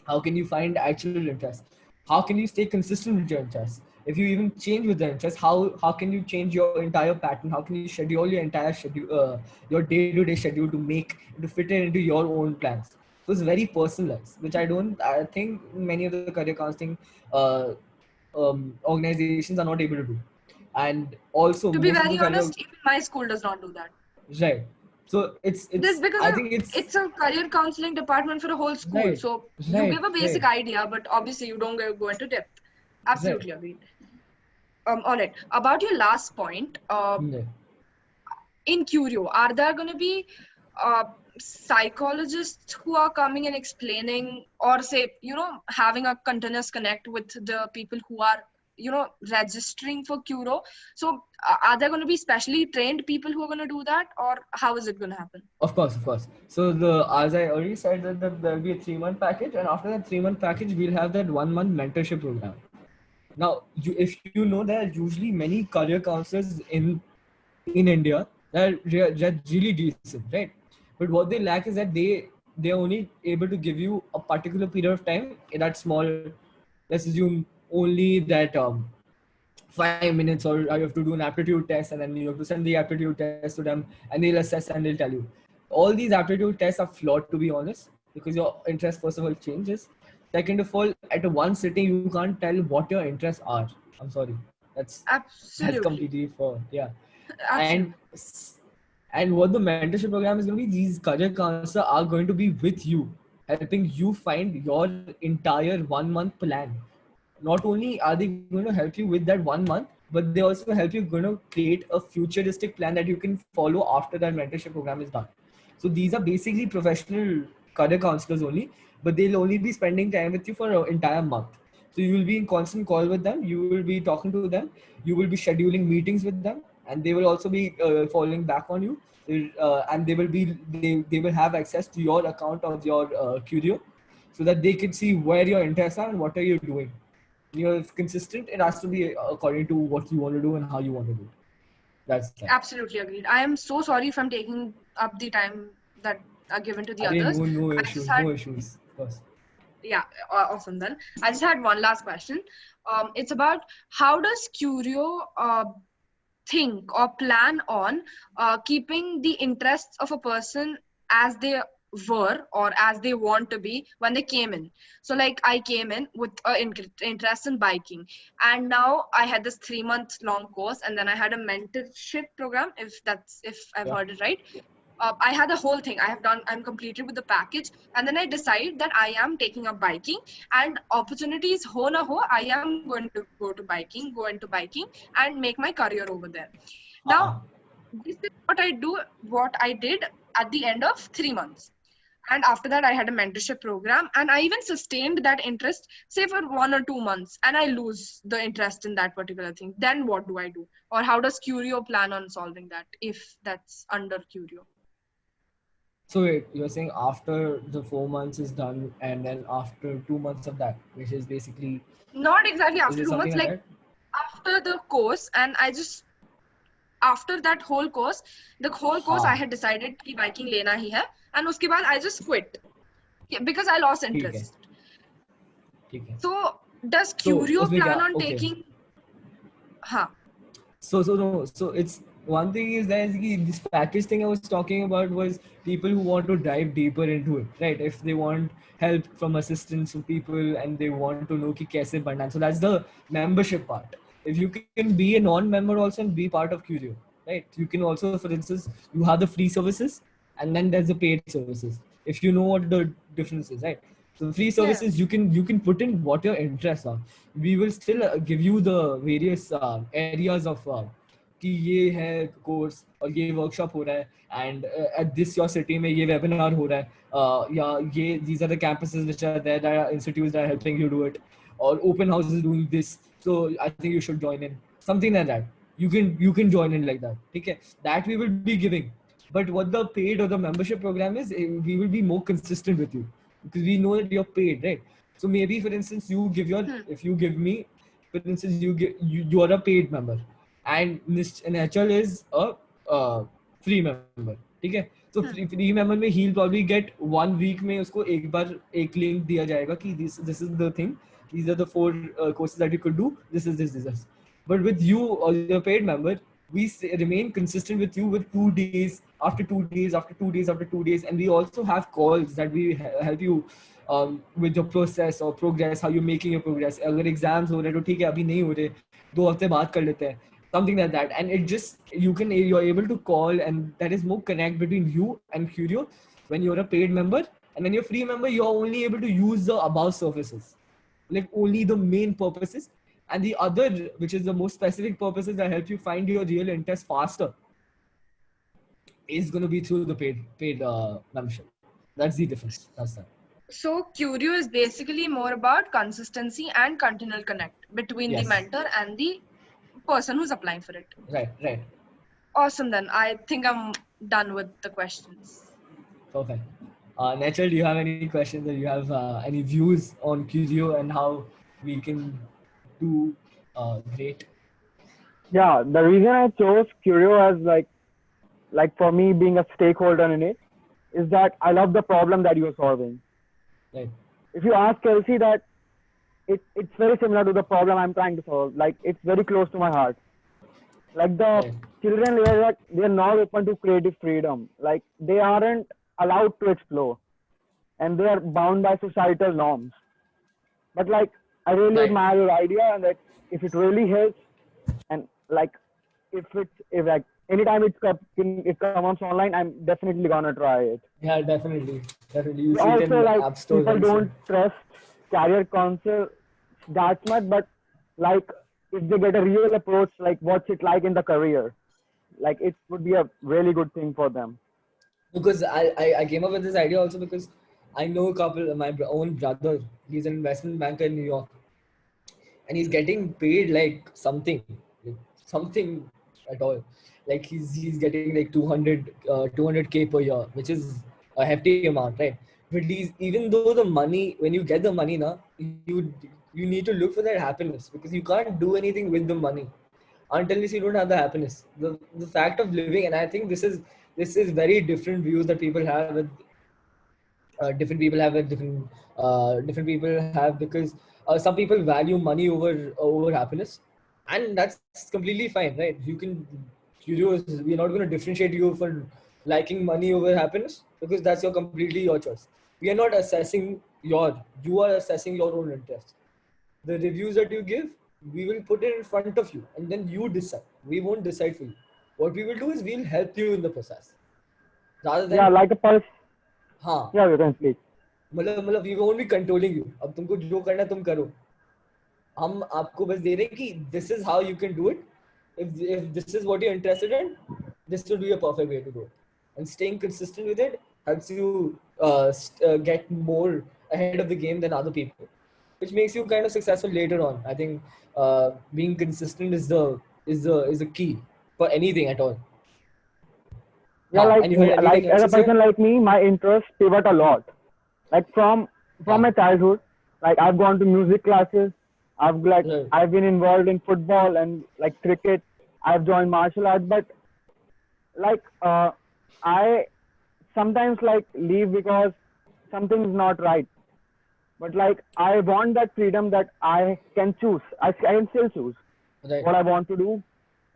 How can you find actual interest? How can you stay consistent with your interests? If you even change with the interest, how can you change your entire pattern? How can you schedule your entire schedule, your day-to-day schedule to fit it into your own plans? So it's very personalized, which I think many of the career counseling organizations are not able to do. And also To be most of the very career, honest, even my school does not do that. right. So This it's because I think it's a career counseling department for a whole school. right, So you right, give a basic right, idea, but obviously you don't go into depth. right, Absolutely agreed. All right. About your last point, right. in Curio, are there going to be psychologists who are coming and explaining, or say, having a continuous connect with the people who are, registering for Curio? So are there going to be specially trained people who are going to do that, or how is it going to happen? Of course, of course. So as I already said that there'll be a 3-month package, and after that 3-month package, we'll have that 1-month mentorship program. Now, if you know, there are usually many career counselors in India that are really decent, right? But what they lack is that they're only able to give you a particular period of time in that small. Let's assume only that 5 minutes, or you have to do an aptitude test, and then you have to send the aptitude test to them, and they'll assess and they'll tell you. All these aptitude tests are flawed, to be honest, because your interest first of all changes. Second of all, at one sitting you can't tell what your interests are. I'm sorry, that's Absolutely. completely for yeah. Absolutely. And what the mentorship program is going to be, these career counselors are going to be with you, helping you find your entire 1-month plan. Not only are they going to help you with that 1 month, but they also help you going to create a futuristic plan that you can follow after that mentorship program is done. So these are basically professional career counselors only, but they'll only be spending time with you for an entire month. So you will be in constant call with them, you will be talking to them, you will be scheduling meetings with them, and they will also be following back on you, and they will have access to your account of your Curio, so that they can see where your interests are and what are you doing. You're consistent, it has to be according to what you want to do and how you want to do it. That's that. Absolutely agreed. I am so sorry if I'm taking up the time that are given to the others. No I issues, just had, no issues, of course. yeah, awesome then. I just had one last question. It's about how does Curio think or plan on keeping the interests of a person as they were or as they want to be when they came in. So like I came in with an interest in biking, and now I had this 3-month long course, and then I had a mentorship program, if I've heard it right. I had the whole thing. I'm completed with the package, and then I decide that I am taking up biking, and opportunities ho na ho, I am going to go into biking and make my career over there. Now, this is what I did at the end of 3 months. And after that, I had a mentorship program, and I even sustained that interest, say for 1 or 2 months, and I lose the interest in that particular thing. Then what do I do? Or how does Curio plan on solving that if that's under Curio? So wait, you're saying after the 4 months is done, and then after 2 months of that, which is basically, Not exactly is after it 2 something months, like like that? after the course, and after that whole course, I had decided कि biking लेना ही है, and उसके बाद I just quit because I lost ठीक है, interest. ठीक है. So does So Curio उसमें plan क्या? on Okay. taking? हाँ. So it's one thing is that this package thing I was talking about was people who want to dive deeper into it, right? If they want help from assistance from people and they want to know कि कैसे बढ़ना, so that's the membership part. If you can be a non-member also and be part of Curio, right? You can also, for instance, you have the free services and then there's the paid services. If you know what the difference is, right? So free services, you can put in what your interests are. We will still give you the various areas of कि ये है course और ये workshop हो रहा है and at this your city में ये webinar हो रहा है या ये these are the campuses which are there, there are institutes that are helping you do it, or open houses doing this, so I think you should join in, something like that. You can join in like that. Okay, that we will be giving. But what the paid or the membership program is, we will be more consistent with you because we know that you're paid, right? So maybe, for instance, if you give me, for instance, you are a paid member, and Nachal is a free member. ठीक है? So free member में he'll probably get 1 week में उसको एक बार एक link दिया जाएगा कि this is the thing, these are the 4 courses that you could do, this is this. But with you or your paid member, we remain consistent with you with 2 days, after 2 days, after 2 days, after 2 days. And we also have calls that we help you with your process or progress, how you're making your progress. अगर exams हो रहे तो ठीक है, अभी नहीं हो रहे, 2 हफ्ते बाद कर लेते हैं, something like that. And it just, you're able to call, and that is more connect between you and Curio when you're a paid member. And when you're a free member, you're only able to use the above services, like only the main purposes. And the other, which is the most specific purposes that help you find your real interest faster, is going to be through the paid membership. That's the difference. That's that. So Curio is basically more about consistency and continual connect between the Yes. mentor and the person who's applying for it. Right. Awesome. Then I think I'm done with the questions. Perfect. Nachal, do you have any questions, or you have any views on Curio and how we can do great? Yeah, the reason I chose Curio as like for me being a stakeholder in it is that I love the problem that you're solving. Right. If you ask Kelsey, that it's very similar to the problem I'm trying to solve. Like, it's very close to my heart. Like, the Right. children here, like, they're not open to creative freedom. Like, they aren't allowed to explore, and they are bound by societal norms. But like, I really Right. admire your idea, and that if it really helps, and like, if like anytime it comes online, I'm definitely gonna try it. Yeah, definitely. You see it in Also, like, app stores. people and so. don't trust career counsel that much, but like, if they get a real approach, like what's it like in the career, like it would be a really good thing for them. Because I came up with this idea also because I know a couple, my own brother, he's an investment banker in New York, and he's getting paid like something at all. Like he's getting like 200K per year, which is a hefty amount, right? But even though the money, when you get the money now, you need to look for that happiness, because you can't do anything with the money until you don't have the happiness. The fact of living, and I think this is very different views that people have with different people have with different people have, because some people value money over happiness, and that's completely fine, right? We're not going to differentiate you for liking money over happiness, because that's completely your choice. We are not assessing you are assessing your own interest. The reviews that you give, we will put it in front of you, and then you decide. We won't decide for you. What we will do is we'll help you in the process, rather than Yeah, like a person. हाँ Yeah, you can speak. मतलब we won't be controlling you. अब तुमको जो करना है तुम करो. हम आपको बस दे रहे हैं कि this is how you can do it. If this is what you're interested in, this would be a perfect way to do it. And staying consistent with it helps you get more ahead of the game than other people, which makes you kind of successful later on. I think being consistent is the key for anything at all. Yeah, And you had like anything as a else to say? person like me, my interests pivot a lot. Like from my childhood, like I've gone to music classes. Right. I've been involved in football and like cricket. I've joined martial arts, but like I sometimes like leave because something's not right. But like I want that freedom that I can choose. I can still choose Right. what I want to do,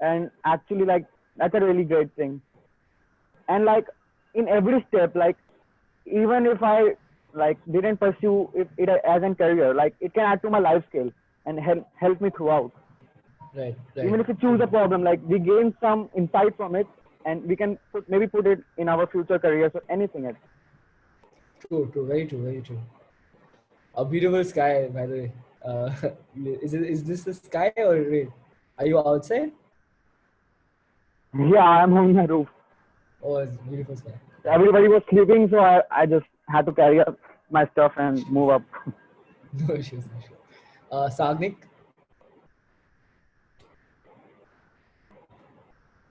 and actually like that's a really great thing. And like in every step, like even if I like didn't pursue it as a career, like it can add to my life skill and help me throughout. Right. Even if we choose a problem, like we gain some insight from it, and we can put it in our future careers or anything else. True. Very true. A beautiful sky, by the way. Is this the sky or rain? Are you outside? Yeah, I'm on the roof. Oh, it's beautiful sky. Everybody was sleeping, so I just had to carry up my stuff and move up. No issues, no issues. Sagnik?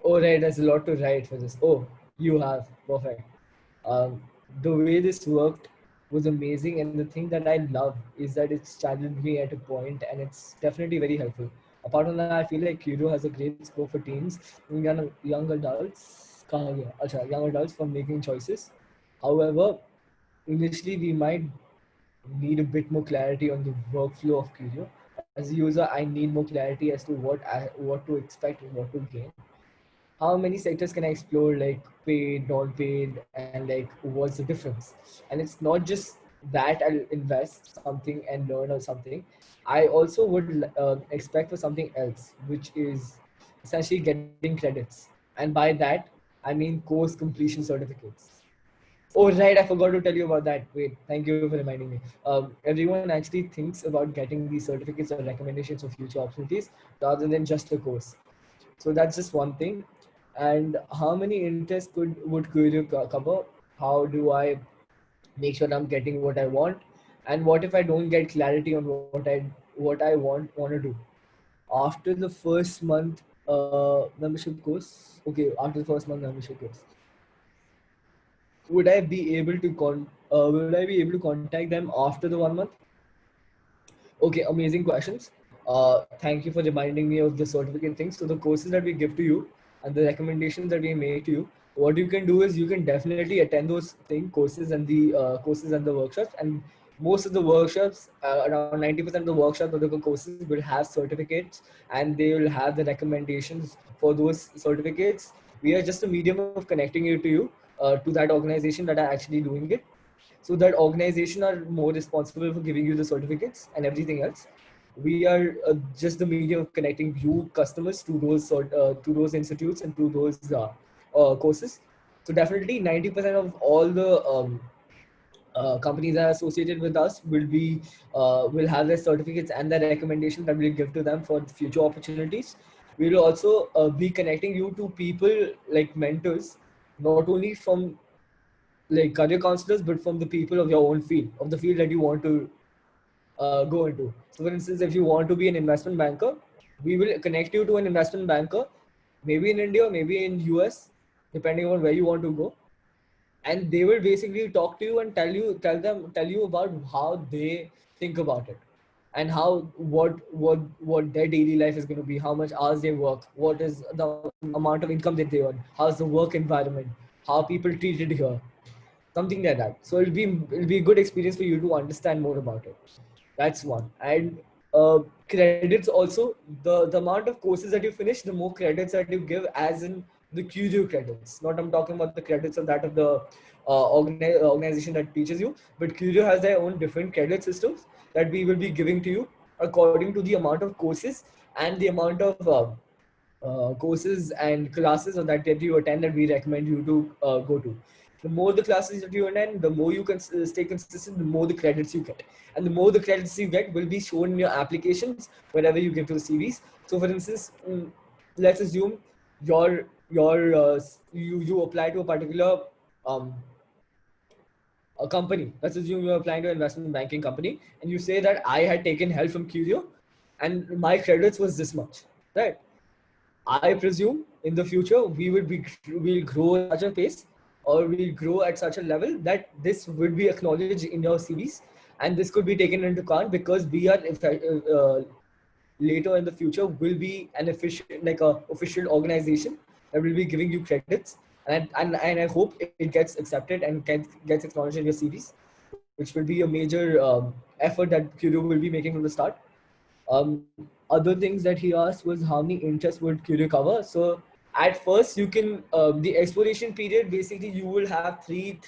Oh, right, there's a lot to write for this. Oh, you have. Perfect. Um, the way this worked was amazing, and the thing that I love is that it's challenged me at a point, and it's definitely very helpful. Apart from that, I feel like Kudo has a great scope for teens and young adults. कहाँ गया? अच्छा, young adults for making choices. However, initially we might need a bit more clarity on the workflow of Curio. As a user, I need more clarity as to what to expect and what to gain. How many sectors can I explore, like paid, non-paid, and like what's the difference? And it's not just that I'll invest something and learn or something. I also would expect for something else, which is essentially getting credits. And by that, I mean course completion certificates. Oh, right. I forgot to tell you about that. Wait, thank you for reminding me. Everyone actually thinks about getting these certificates or recommendations for future opportunities rather than just the course. So that's just one thing. And how many interests would Curio cover? How do I make sure I'm getting what I want? And what if I don't get clarity on what I want to do after the first month membership course? Okay, after the first month membership course, would I be able to contact them after the 1 month? Okay, amazing questions. Thank you for reminding me of the certificate things. So the courses that we give to you and the recommendations that we make to you, what you can do is you can definitely attend those courses and the workshops. And most of the workshops, around 90% of the workshops or the courses will have certificates, and they will have the recommendations for those certificates. We are just a medium of connecting to that organization that are actually doing it, so that organization are more responsible for giving you the certificates and everything else. We are just the medium of connecting you customers to those institutes and to those courses. So definitely 90% of all the companies that are associated with us will have their certificates and the recommendations that we'll give to them for future opportunities. We will also be connecting you to people like mentors, not only from like career counselors, but from the people of your own field, of the field that you want to go into. So, for instance, if you want to be an investment banker, we will connect you to an investment banker, maybe in India, maybe in US, depending on where you want to go, and they will basically talk to you and tell you about how they think about it, and how what their daily life is going to be, how much hours they work, what is the amount of income that they earn, how's the work environment, how people treated here, something like that. So it'll be a good experience for you to understand more about it. That's one. And credits also, the amount of courses that you finish, the more credits that you give, as in the Curio credits. Not I'm talking about the credits of that of the organization that teaches you, but Curio has their own different credit systems that we will be giving to you according to the amount of courses and the amount of courses and classes or that you attend that we recommend you to go to. The more the classes that you attend, the more you can stay consistent, the more the credits you get. And the more the credits you get will be shown in your applications whenever you give to the CVs. So for instance, let's assume you apply to a particular um, a company. Let's assume you're applying to an investment banking company and you say that I had taken help from Curio and my credits was this much, right? I presume in the future we'll grow at such a pace, or we'll grow at such a level that this would be acknowledged in your CVs, and this could be taken into account because we are later in the future will be an official, like a official organization that will be giving you credits, and I hope it gets accepted and gets acknowledged in your CVs, which will be a major effort that Curio will be making from the start. Other things that he asked was how many interests would Curio cover. So at first you can the exploration period, basically you will have three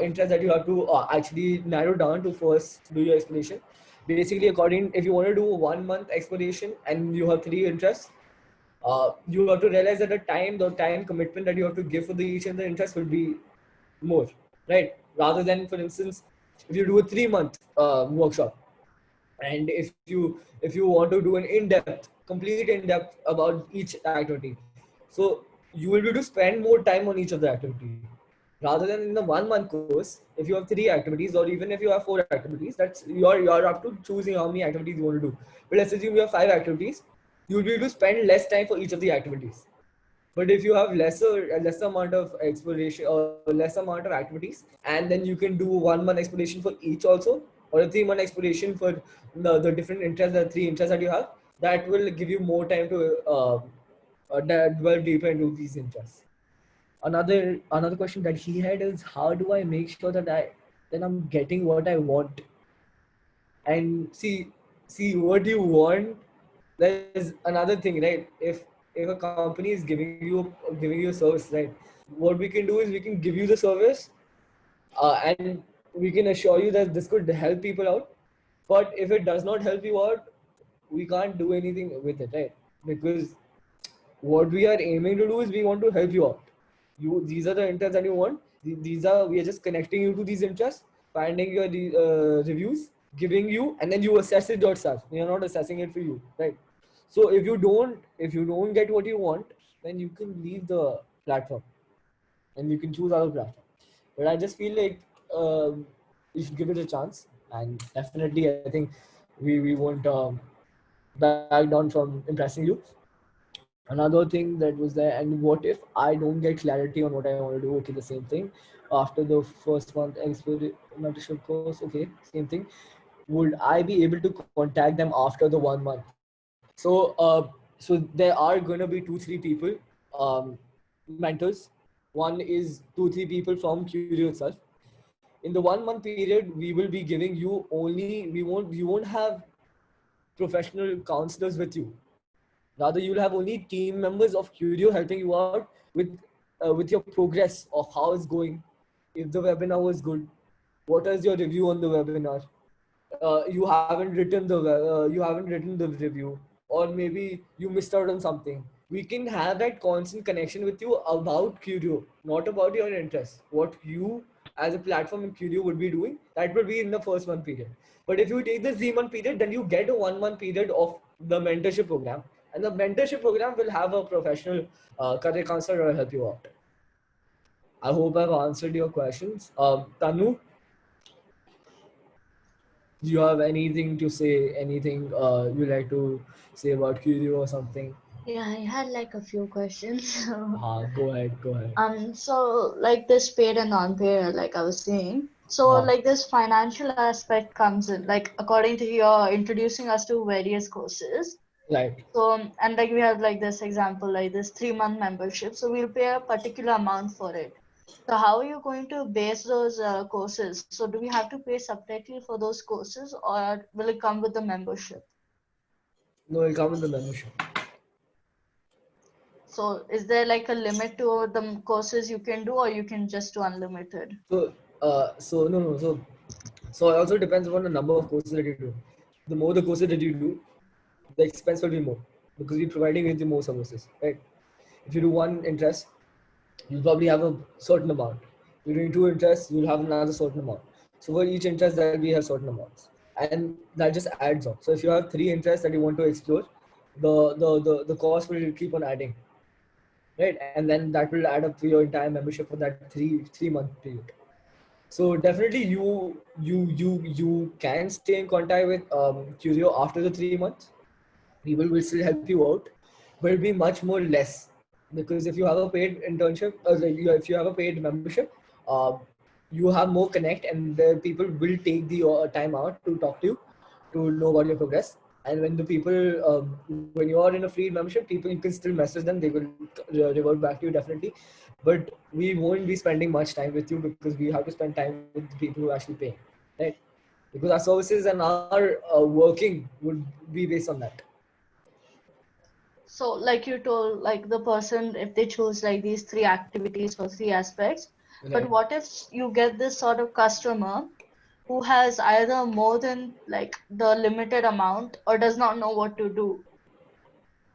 interests that you have to actually narrow down to first do your exploration. Basically, according, if you want to do a 1 month exploration and you have three interests, you have to realize that the time commitment that you have to give for each and the interest will be more, right? Rather than, for instance, if you do a 3 month workshop, and if you want to do an complete in-depth about each activity, so you will be able to spend more time on each of the activity rather than in the 1 month course. If you have 3 activities, or even if you have 4 activities, that's you're up to choosing how many activities you want to do. But let's assume you have 5 activities, you will be able to spend less time for each of the activities. But if you have lesser amount of exploration or lesser amount of activities, and then you can do 1 month exploration for each also, or a 3 month exploration for the different interests, the three interests that you have, that will give you more time to delve deeper into these interests. Another question that he had is, how do I make sure that I'm getting what I want? And see what you want. There's another thing, right? If a company is giving you a service, right, what we can do is we can give you the service, and we can assure you that this could help people out. But if it does not help you out, we can't do anything with it, right? Because what we are aiming to do is we want to help you out. These are the interests that you want. We are just connecting you to these interests, finding your reviews, giving you, and then you assess it yourself. We are not assessing it for you, right? So if you don't get what you want, then you can leave the platform and you can choose other platform. But I just feel like you should give it a chance, and definitely I think we won't back down from impressing you. Another thing that was there, and what if I don't get clarity on what I want to do? Okay, the same thing. After the first month mentorship course, okay, same thing. Would I be able to contact them after the 1 month? So there are gonna be 2-3 people, mentors. One is 2-3 people from Curio itself. In the 1 month period, we will be giving you only. We won't have professional counselors with you. Rather, you'll have only team members of Curio helping you out with your progress of how it's going. If the webinar was good, what is your review on the webinar? You haven't written the review, or maybe you missed out on something. We can have that constant connection with you about Curio, not about your interests. What you as a platform in Curio would be doing, that will be in the first month period. But if you take the 3 month period, then you get a 1 month period of the mentorship program, and the mentorship program will have a professional career counselor to help you out. I hope I've answered your questions. Tanu, do you have anything to say? Anything you like to say about Curio or something? Yeah, I had like a few questions. Go ahead. Go ahead. So like this paid and non-paid, like I was saying. So like this financial aspect comes in, like according to your introducing us to various courses. Right. So and like we have like this example, like this 3 month membership. So we'll pay a particular amount for it. So how are you going to base those courses? So do we have to pay separately for those courses, or will it come with the membership? No, it'll come with the membership. So is there like a limit to the courses you can do, or you can just do unlimited? So no. So it also depends upon the number of courses that you do. The more the courses that you do, the expense will be more, because we're providing you with more services, right? If you do one interest, you'll probably have a certain amount. If you're doing 2 interests, you'll have another certain amount. So for each interest, that we have certain amounts, and that just adds up. So if you have 3 interests that you want to explore, the cost will keep on adding, right? And then that will add up to your entire membership for that three month period. So definitely you can stay in contact with Curio after the 3 months. People will still help you out, but it'll be much more less, because if you have a paid internship, if you have a paid membership, uh, you have more connect, and the people will take the time out to talk to you, to know about your progress. And when the people, when you are in a free membership, people, you can still message them, they will revert back to you definitely. But we won't be spending much time with you, because we have to spend time with the people who actually pay, right? Because our services and our working would be based on that. So like you told, like the person, if they choose like these 3 activities or 3 aspects, but Right. what if you get this sort of customer who has either more than like the limited amount or does not know what to do?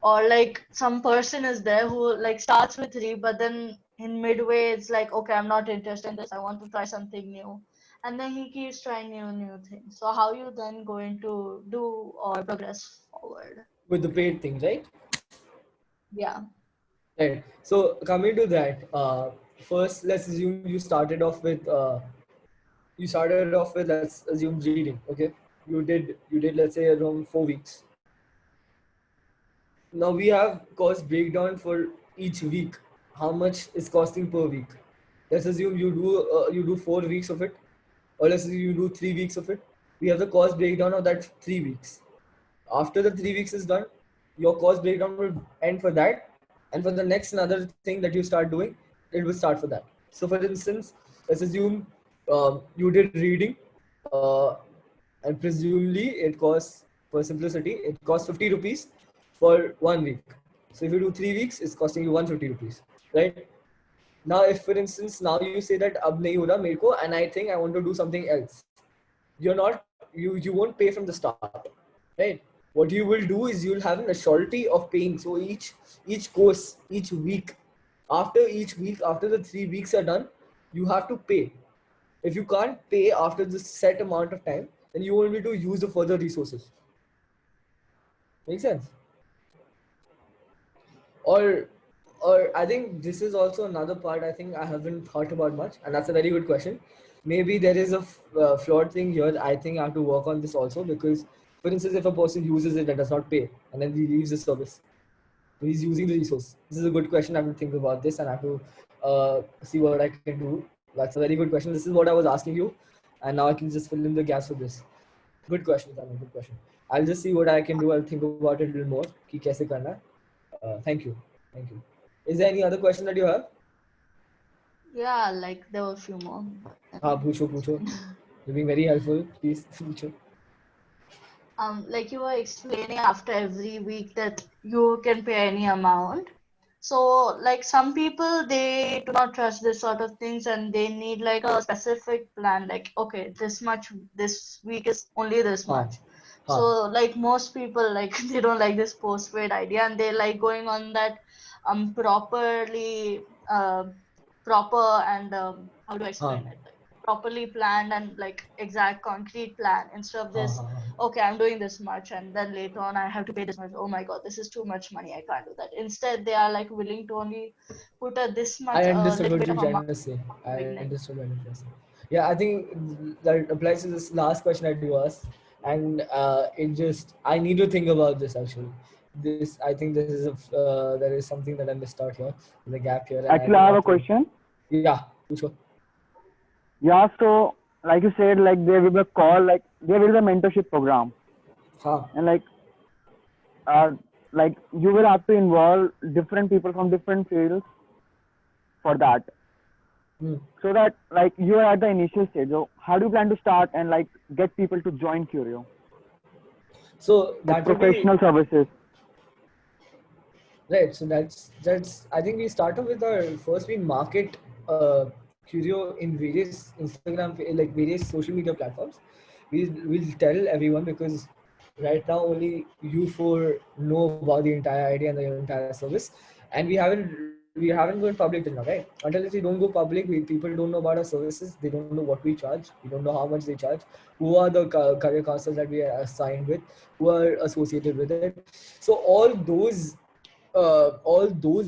Or like some person is there who like starts with 3, but then in midway it's like, okay, I'm not interested in this, I want to try something new. and then he keeps trying new things. So how you then going to do or progress forward? With the paid thing, right? Yeah. Right. So coming to that, first let's assume you started off with, let's assume, reading. Okay, you did let's say around 4 weeks. Now we have cost breakdown for each week. How much is costing per week? Let's assume you do 4 weeks of it, or let's assume you do 3 weeks of it. We have the cost breakdown of that 3 weeks. After the 3 weeks is done, your cost breakdown will end for that, and for the next another thing that you start doing, it will start for that. So for instance, let's assume you did reading, and presumably it costs, for simplicity, it costs 50 rupees for 1 week. So if you do 3 weeks, it's costing you 150 rupees, right? Now if for instance now you say that ab nahi ho raha mere ko, and I think I want to do something else, you won't pay from the start, right? What you will do is you'll have an surety of paying. So each course, each week, each week after the 3 weeks are done, you have to pay. If you can't pay after this set amount of time, then you won't be able to use the further resources. Make sense? or or I think this is also another part I think I haven't thought about much, and that's a very good question. Maybe there is a flawed thing here. I think I have to work on this also, because for instance, if a person uses it and does not pay and then he leaves the service, so he's using the resource. This is a good question. I have to think about this and I have to see what I can do. That's a very good question. This is what I was asking you, and now I can just fill in the gaps for this. Good question, Tanu, good question. I'll just see what I can do. I'll think about it a little more. कि कैसे करना है. Thank you. Thank you. Is there any other question that you have? Yeah, like there were a few more. हाँ पूछो. You're being very helpful. Please पूछो. Like you were explaining after every week that you can pay any amount. So like some people, they do not trust this sort of things and they need like a specific plan, like okay, this much this week is only this हाँ much. So हाँ like most people, like they don't like this postpaid idea and they like going on that proper and how do I explain हाँ it, like properly planned and like exact concrete plan instead of हाँ this, हाँ हाँ. okay, I'm doing this much and then later on I have to pay this much. Oh my god, this is too much money, I can't do that. Instead they are like willing to only put a this much I a understood little what bit you're of trying amount to say. at the I beginning. understood what you're trying to say. Yeah, I think that applies to this last question that you asked, and I need to think about this actually. I think this is there is something that I missed out here, the gap here, and Actually, I have a question. Yeah, sure. Yeah, so like you said, like there will be a call, like there will be a mentorship program, हाँ and uh, like you will have to involve different people from different fields for that. Hmm. So that like you are at the initial stage. So how do you plan to start and like get people to join Curio? So Like that would be professional services. right. So that's I think we start off with our first we market Curio in various Instagram, like various social media platforms. We'll tell everyone, because right now only you four know about the entire idea and the entire service, and we haven't gone public till now, right? Until if we don't go public, people don't know about our services. They don't know what we charge. We don't know how much they charge. Who are the career counselors that we are assigned with? Who are associated with it? So all those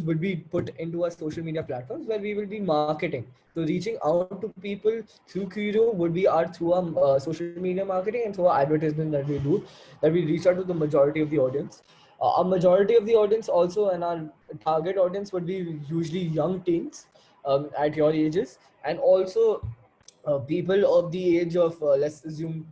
would be put into our social media platforms where we will be marketing. So reaching out to people through Curio would be through our social media marketing and through our advertisement that we do, that we reach out to the majority of the audience. A majority of the audience also, and our target audience would be usually young teens at your ages, and also people of the age of let's assume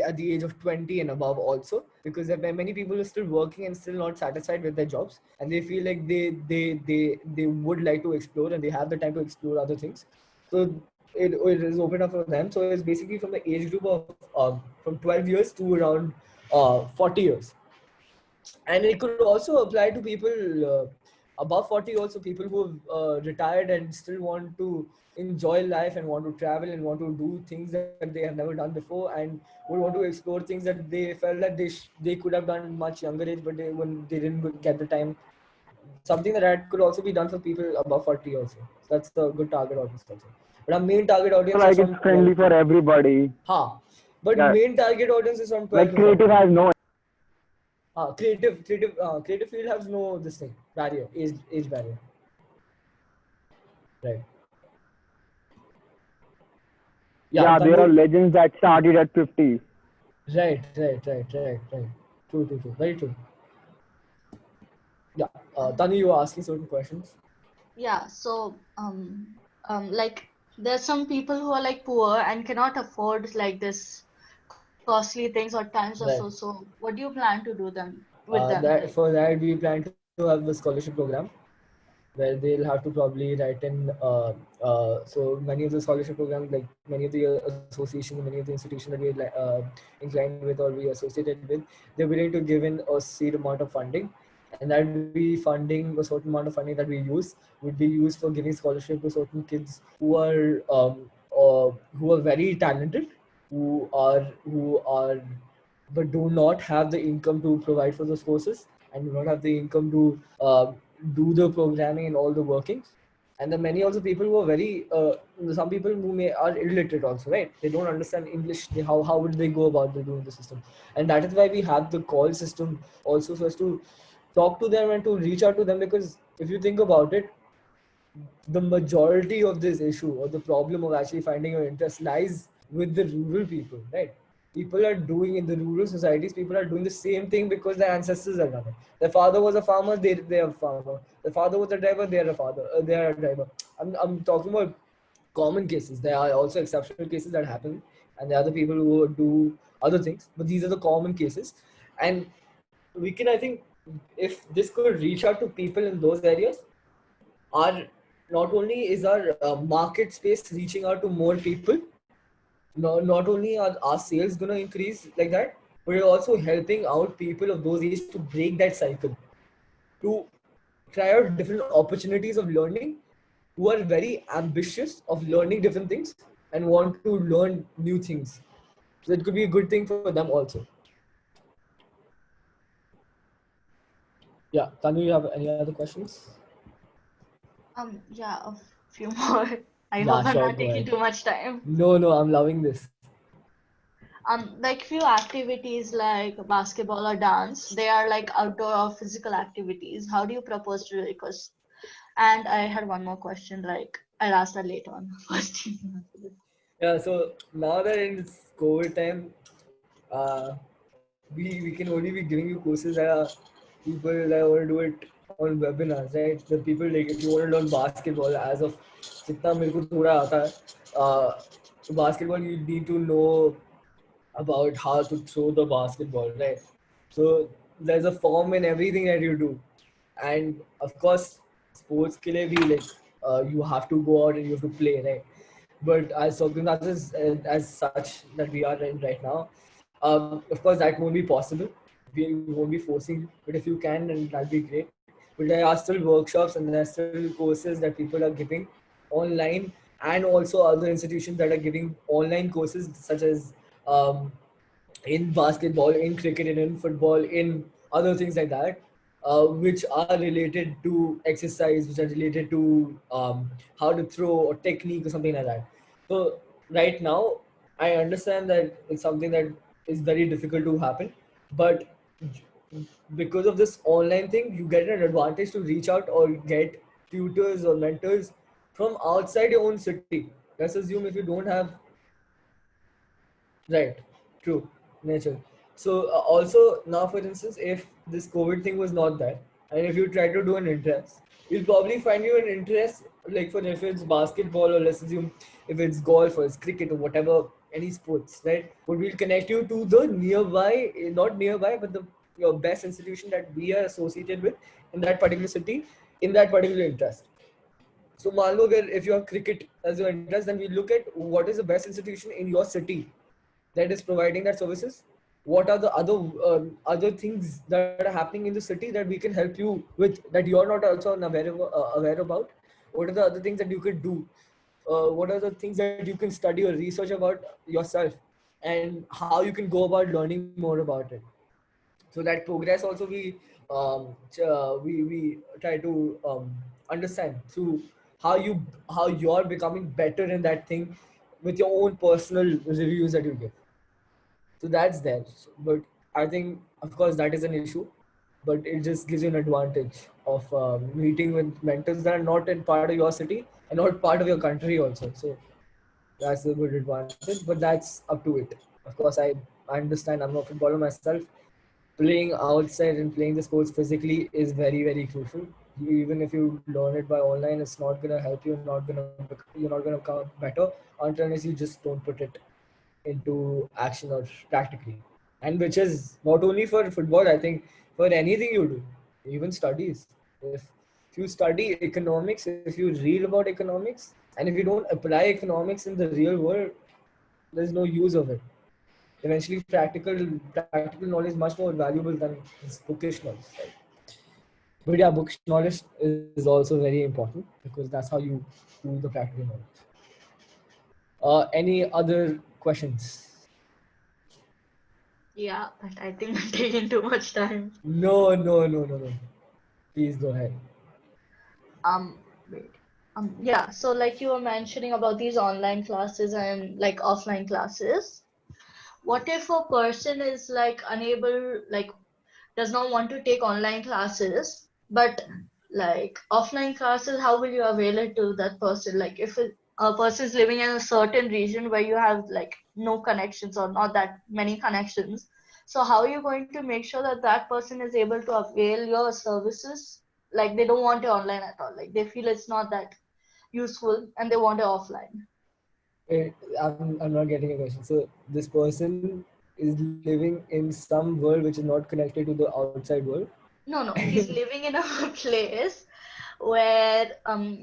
at the age of 20 and above also, because there are many people who are still working and still not satisfied with their jobs, and they feel like they would like to explore and they have the time to explore other things. So it is open up for them. So it's basically from the age group of from 12 years to around 40 years, and it could also apply to people above 40 also, people who have retired and still want to enjoy life and want to travel and want to do things that they have never done before, and would want to explore things that they felt that they could have done much younger age, but when they didn't get the time. Something that could also be done for people above 40 also. So that's a good target audience also. but our main target So audience like is from it's friendly 12. for everybody. Ha. But Yeah. main target audience is from 12 Like to creative 40. has no. Creative field has no this thing barrier, age barrier. Right. Yeah, Yeah, there are Tanvir. legends that started at 50. Right. True. Very true. Yeah. Tanu, you were asking certain questions. Yeah, so like there's some people who are like poor and cannot afford like this costly things or times or Right. so. So what do you plan to do them with them? That Like, for that we plan to have the scholarship program where they'll have to probably write in. So many of the scholarship programs, like many of the associations, many of the institutions that we're inclined with or we associated with, they're willing to give in a seed amount of funding, and that will be funding a certain amount of funding that we use would be used for giving scholarship to certain kids who are very talented, who are but do not have the income to provide for those courses and do not have the income to do the programming and all the workings. And then many also people who are very some people who may are illiterate also, right? They don't understand English. How would they go about doing the system? And that is why we have the call system also, so as to talk to them and to reach out to them. Because if you think about it, the majority of this issue or the problem of actually finding your interest lies with the rural people, right? People are doing in the rural societies, people are doing the same thing because their ancestors are done it. Their father was a farmer, they are a farmer. Their father was a driver, they are a father, they are a driver. I'm talking about common cases. There are also exceptional cases that happen, and there are the people who do other things, but these are the common cases. And we can, I think, if this could reach out to people in those areas, our not only is our market space reaching out to more people, not only are our sales going to increase like that, but we're also helping out people of those age to break that cycle, to try out different opportunities of learning, who are very ambitious of learning different things and want to learn new things. So it could be a good thing for them also. Yeah, Tanu, you have any other questions? yeah, a few more. I Yeah, hope I'm sure, not go taking ahead. too much time. No, I'm loving this. Like few activities like basketball or dance, they are like outdoor or physical activities. How do you propose to do it? And I had one more question, like I'll ask that later on. First, you can answer this. Yeah, so now that it's COVID time, uh, we can only be giving you courses that are people that want to do it on webinars, right? The people, like if you want to learn basketball, as of जितना मेरे को थोड़ा आता है, basketball you need to know about how to throw the basketball, right? So there's a form in everything that you do, and of course, sports ke liye bhi, like you have to go out and you have to play, right? But as circumstances as such that we are in right now, of course that won't be possible. We won't be forcing, but if you can, then that'll be great. But there are still workshops and there are still courses that people are giving online, and also other institutions that are giving online courses such as um, in basketball, in cricket, and in football, in other things like that, which are related to exercise, which are related to how to throw or technique or something like that. So right now, I understand that it's something that is very difficult to happen, but because of this online thing, you get an advantage to reach out or get tutors or mentors from outside your own city. Let's assume if you don't have. Right. True. Nature. So also now, for instance, if this COVID thing was not there, and if you try to do an interest, you'll probably find you an interest, like for if it's basketball, or let's assume if it's golf or it's cricket or whatever, any sports, right? But we'll connect you to the nearby, not nearby, but the your best institution that we are associated with in that particular city, in that particular interest. So मान लो अगर if you have cricket as your interest, then we look at what is the best institution in your city that is providing that services. What are the other things that are happening in the city that we can help you with that you're not also aware about? What are the other things that you could do? What are the things that you can study or research about yourself, and how you can go about learning more about it? So that progress also we try to understand through how you're becoming better in that thing with your own personal reviews that you give. So that's there. But I think, of course, that is an issue. But it just gives you an advantage of meeting with mentors that are not in part of your city and not part of your country also. So that's a good advantage. But that's up to it. Of course, I understand. I'm not a footballer myself. Playing outside and playing the sports physically is very, very crucial. Even if you learn it by online, it's not gonna help you. You're not gonna become better unless you just don't put it into action or practically. And which is not only for football, I think for anything you do, even studies. If you study economics, if you read about economics, and if you don't apply economics in the real world, there's no use of it. Eventually, practical knowledge is much more valuable than this bookish knowledge. Right? But yeah, bookish knowledge is also very important because that's how you do the practical knowledge. Any other questions? Yeah, but I think I'm taking too much time. No. Please go ahead. Wait. Yeah, so like you were mentioning about these online classes and like offline classes. What if a person is like unable, like does not want to take online classes, but like offline classes, how will you avail it to that person? Like if a person is living in a certain region where you have like no connections or not that many connections, so how are you going to make sure that that person is able to avail your services? Like they don't want it online at all. Like they feel it's not that useful and they want it offline. I'm not getting a question. So this person is living in some world which is not connected to the outside world. No, no, he's living in a place where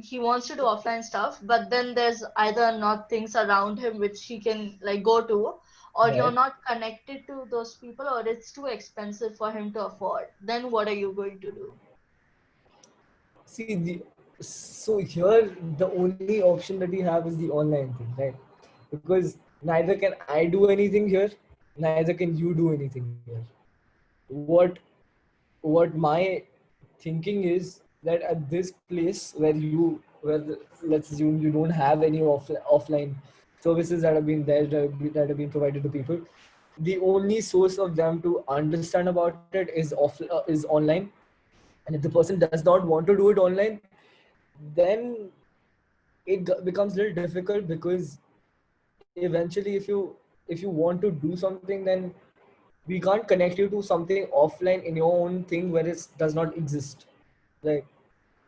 he wants to do offline stuff, but then there's either not things around him which he can like go to, or you're Right. not connected to those people, or it's too expensive for him to afford. Then what are you going to do? See, so here the only option that we have is the online thing, right? Because neither can I do anything here, neither can you do anything here. What what my thinking is that at this place let's assume you don't have any offline services that have been there that have been provided to people, the only source of them to understand about it is online. And if the person does not want to do it online, then becomes a little difficult, because eventually if you want to do something, then we can't connect you to something offline in your own thing where it does not exist. Like,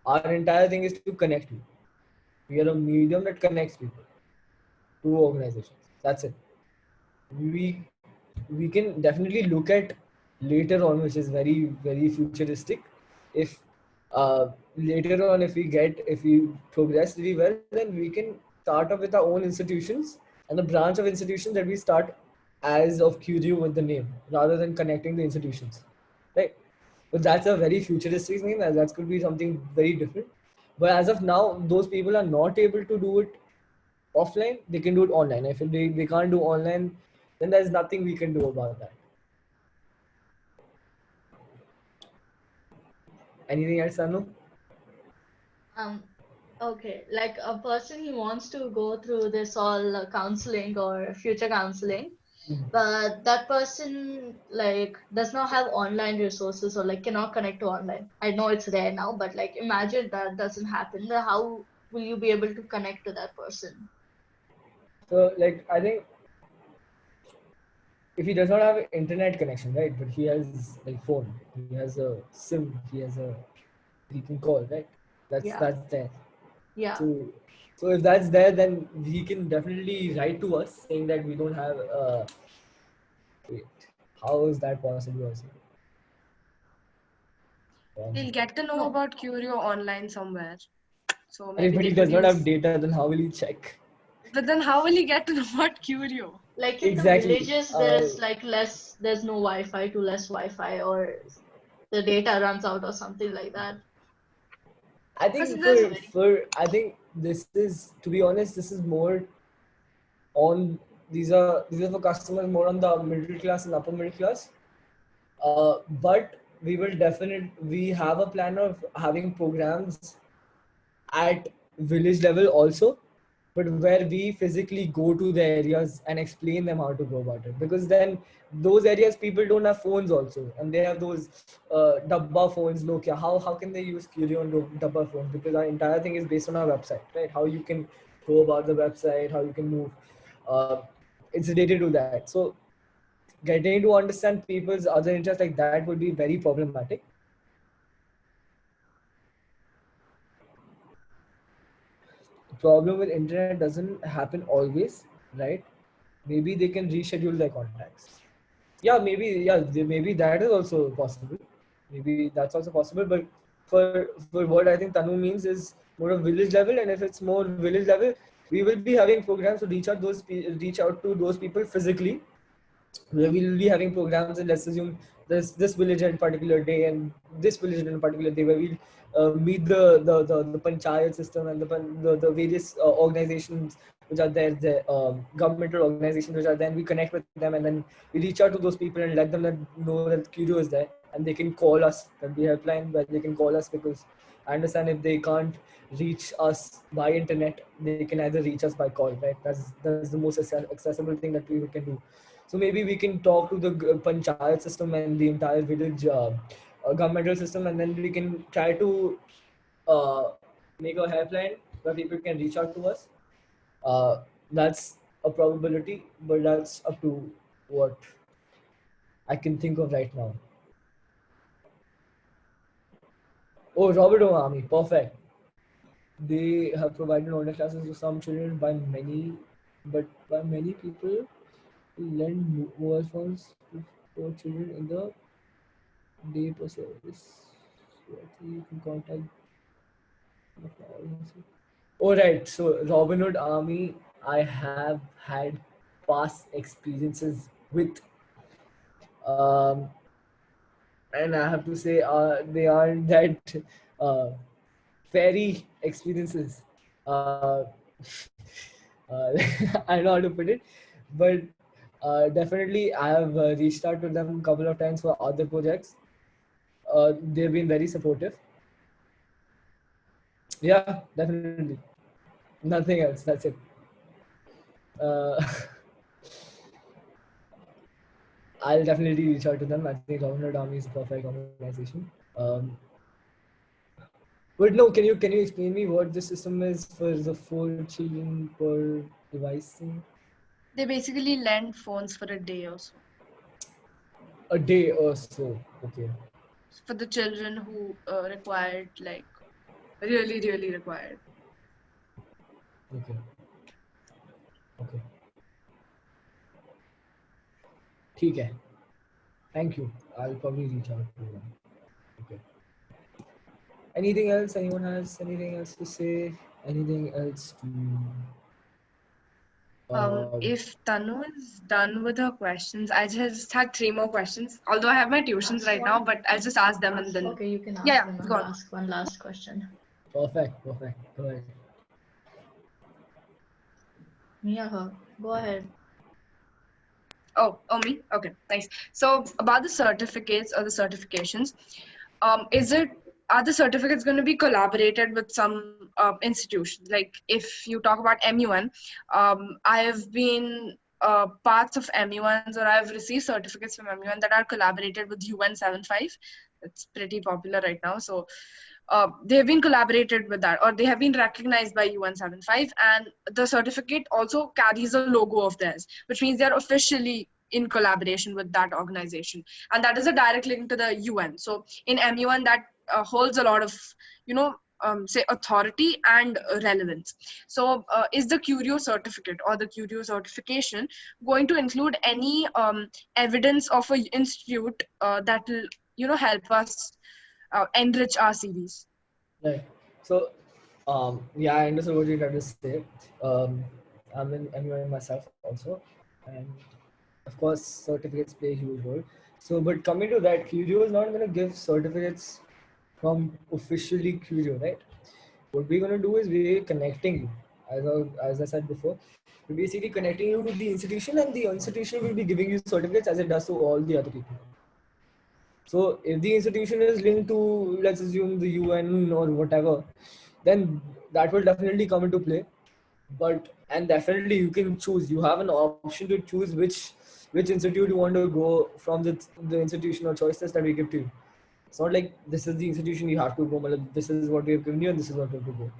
our entire thing is to connect you. We are a medium that connects people to organizations. That's it. We can definitely look at later on, which is very, very futuristic. If later on, if we progress really well, then we can start up with our own institutions and the branch of institutions that we start as of Curio with the name, rather than connecting the institutions, right? But that's a very futuristic name, and that could be something very different. But as of now, those people are not able to do it offline. They can do it online. If they can't do online, then there's nothing we can do about that. Anything else, Anu? Um, okay, like a person he wants to go through this all counseling or future counseling, but that person like does not have online resources or like cannot connect to online. I know it's rare now, but like imagine that doesn't happen. Then how will you be able to connect to that person? So, like, I think if he does not have an internet connection, right, but he has like phone, he has a SIM, he can call, right? Yeah, That's there. yeah. So, so if that's there, then he can definitely write to us saying that we don't have. Wait, how is that possible? Also, He'll get to know No, about Curio online somewhere. So and if maybe he they does could not have use. data, then how will he check? But then how will he get to know about Curio? like in the Exactly. villages, there's like there's no Wi-Fi to less Wi-Fi, or the data runs out or something like that. I Because think there's a very. I think this is, to be honest, this is more on these are for customers more on the middle class and upper middle class. But we have a plan of having programs at village level also, but where we physically go to the areas and explain them how to go about it. Because then those areas people don't have phones also, and they have those dabba phones, Nokia. How can they use Curio on dabba phones? Because our entire thing is based on our website, right? How you can go about the website, how you can move. It's related to that. So getting to understand people's other interests like that would be very problematic. The problem with internet doesn't happen always, right? Maybe they can reschedule their contacts. Yeah, maybe that is also possible. Maybe that's also possible. But for what I think Tanu means is more of village level, and if it's more village level, we will be having programs to reach out to those people physically. We will be having programs, and let's assume this village at a particular day and this village at a particular day, where we'll meet the panchayat system and the various organizations which are there, the governmental organizations which are there, and we connect with them, and then we reach out to those people and let them know that Curio is there, and they can call us. There'll be a helpline where they can call us, because I understand if they can't reach us by internet, they can either reach us by call, right? That's the most accessible thing that we can do. So maybe we can talk to the panchayat system and the entire village governmental system, and then we can try to uh, make a helpline where people can reach out to us. That's a probability, but that's up to what I can think of right now. Oh, Robert Army, perfect. They have provided online classes to some children but by many people who lend mobile phones for children in the day per service. So I think you can contact. All right. So Robinhood Army, I have had past experiences with, um, and I have to say, they aren't that uh, fairy experiences. Uh, I don't know how to put it, but definitely I have reached out to them a couple of times for other projects. They've been very supportive. Yeah, definitely. Nothing else. That's it. Uh, I'll definitely reach out to them. I think Governor Army is a perfect organization. But no, can you explain me what the system is for the 4 children per device thing? They basically lend phones for a day or so A day or so. Okay. for the children who required, like, really, really required. Okay. Okay. ठीक है. Thank you. I'll probably reach out to them. Okay. Anything else? Anyone has anything else to say? Anything else to? If Tanu is done with her questions, I just had 3 more questions. Although I have my tuitions right now, but I'll just ask them and then. Okay, you can ask Yeah, them. go I'll on. ask one last question. Perfect. Go ahead. Me or her? Go ahead. Oh, me? Okay, nice. So about the certificates or the certifications, are the certificates going to be collaborated with some institutions? Like if you talk about MUN, I have been parts of MUNs, or I've received certificates from MUN that are collaborated with UN75. It's pretty popular right now. So they have been collaborated with that, or they have been recognized by UN75, and the certificate also carries a logo of theirs, which means they're officially in collaboration with that organization, and that is a direct link to the UN. So in MUN, that holds a lot of, say, authority and relevance. So is the Curio certificate or the Curio certification going to include any evidence of an institute that will, help us enrich our series? Right. So, yeah, I understand what you're trying to say. I'm in myself also, and of course, certificates play a huge role. So, but coming to that, Curio is not going to give certificates from officially Curio, right? What we're going to do is we're connecting you, as I said before. We're basically connecting you to the institution, and the institution will be giving you certificates as it does to all the other people. So if the institution is linked to, let's assume, the UN or whatever, then that will definitely come into play. And definitely you can choose. You have an option to choose which institute you want to go from the institutional choices that we give to you. It's not like this is the institution you have to go. This is what we have given you, and this is what you have to go.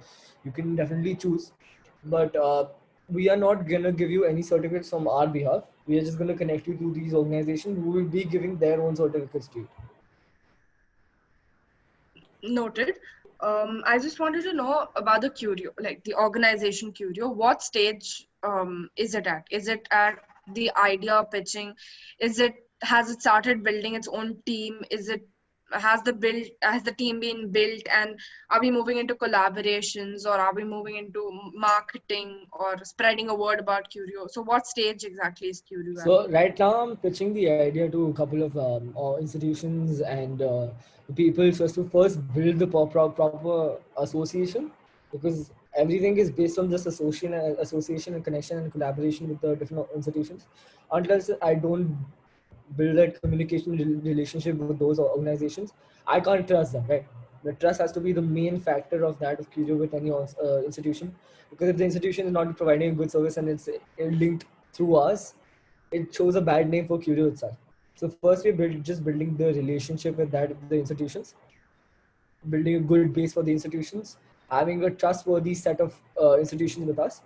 You can definitely choose, but we are not gonna give you any certificates from our behalf. We are just gonna connect you to these organizations who will be giving their own certificates to you. Noted. I just wanted to know about the Curio, like the organization Curio. What stage is it at? Is it at the idea pitching? Has it started building its own team? Has the team been built, and are we moving into collaborations, or are we moving into marketing or spreading a word about Curio? So what stage exactly is Curio at? So right now I'm pitching the idea to a couple of institutions and people just to first build the proper association, because everything is based on just association and connection and collaboration with the different institutions. Unless I don't build that communication relationship with those organizations, I can't trust them, right? The trust has to be the main factor of that of Curio with any institution, because if the institution is not providing a good service and it's linked through us, it shows a bad name for Curio itself. So first we just building the relationship with the institutions, building a good base for the institutions, having a trustworthy set of institutions with us,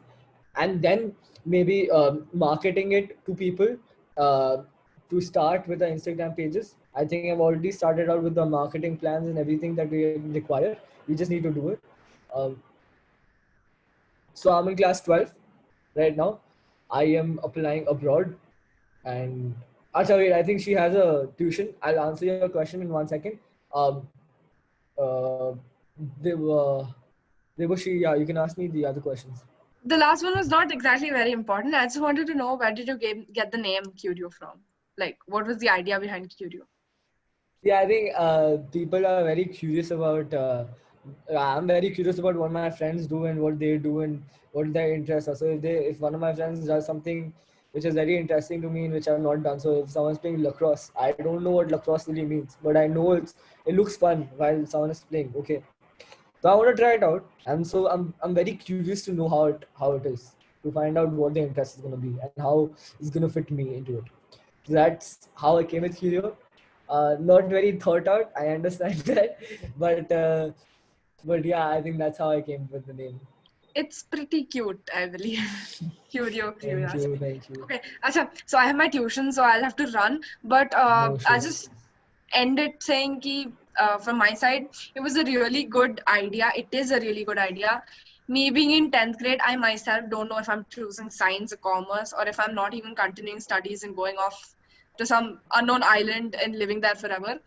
and then maybe marketing it to people uh, to start with the Instagram pages. I think I've already started out with the marketing plans and everything that we require. We just need to do it. Um, so I'm in class 12 right now. I am applying abroad, and wait, I think she has a tuition. I'll answer your question in 1 second. Um, uh, yeah, you can ask me the other questions. The last one was not exactly very important. I just wanted to know, where did you get the name Curio from? Like, what was the idea behind Curio? Yeah, I think people are very curious about. I'm very curious about what my friends do and what they do and what their interests are. So if one of my friends does something which is very interesting to me and which I've not done, so if someone's playing lacrosse, I don't know what lacrosse really means, but I know it looks fun while someone is playing. Okay, so I want to try it out, and so I'm very curious to know how it is, to find out what the interest is going to be and how it's going to fit me into it. So that's how I came with Curio. Not very thought out, I understand that, but yeah, I think that's how I came with the name. It's pretty cute, I believe. Curio, Thank you, curiosity. thank you. Okay, Acha, so I have my tuition, so I'll have to run. But No I issues. just ended saying ki, from my side, it was a really good idea. It is a really good idea. Me being in 10th grade, I myself don't know if I'm choosing science or commerce, or if I'm not even continuing studies and going off to some unknown island and living there forever.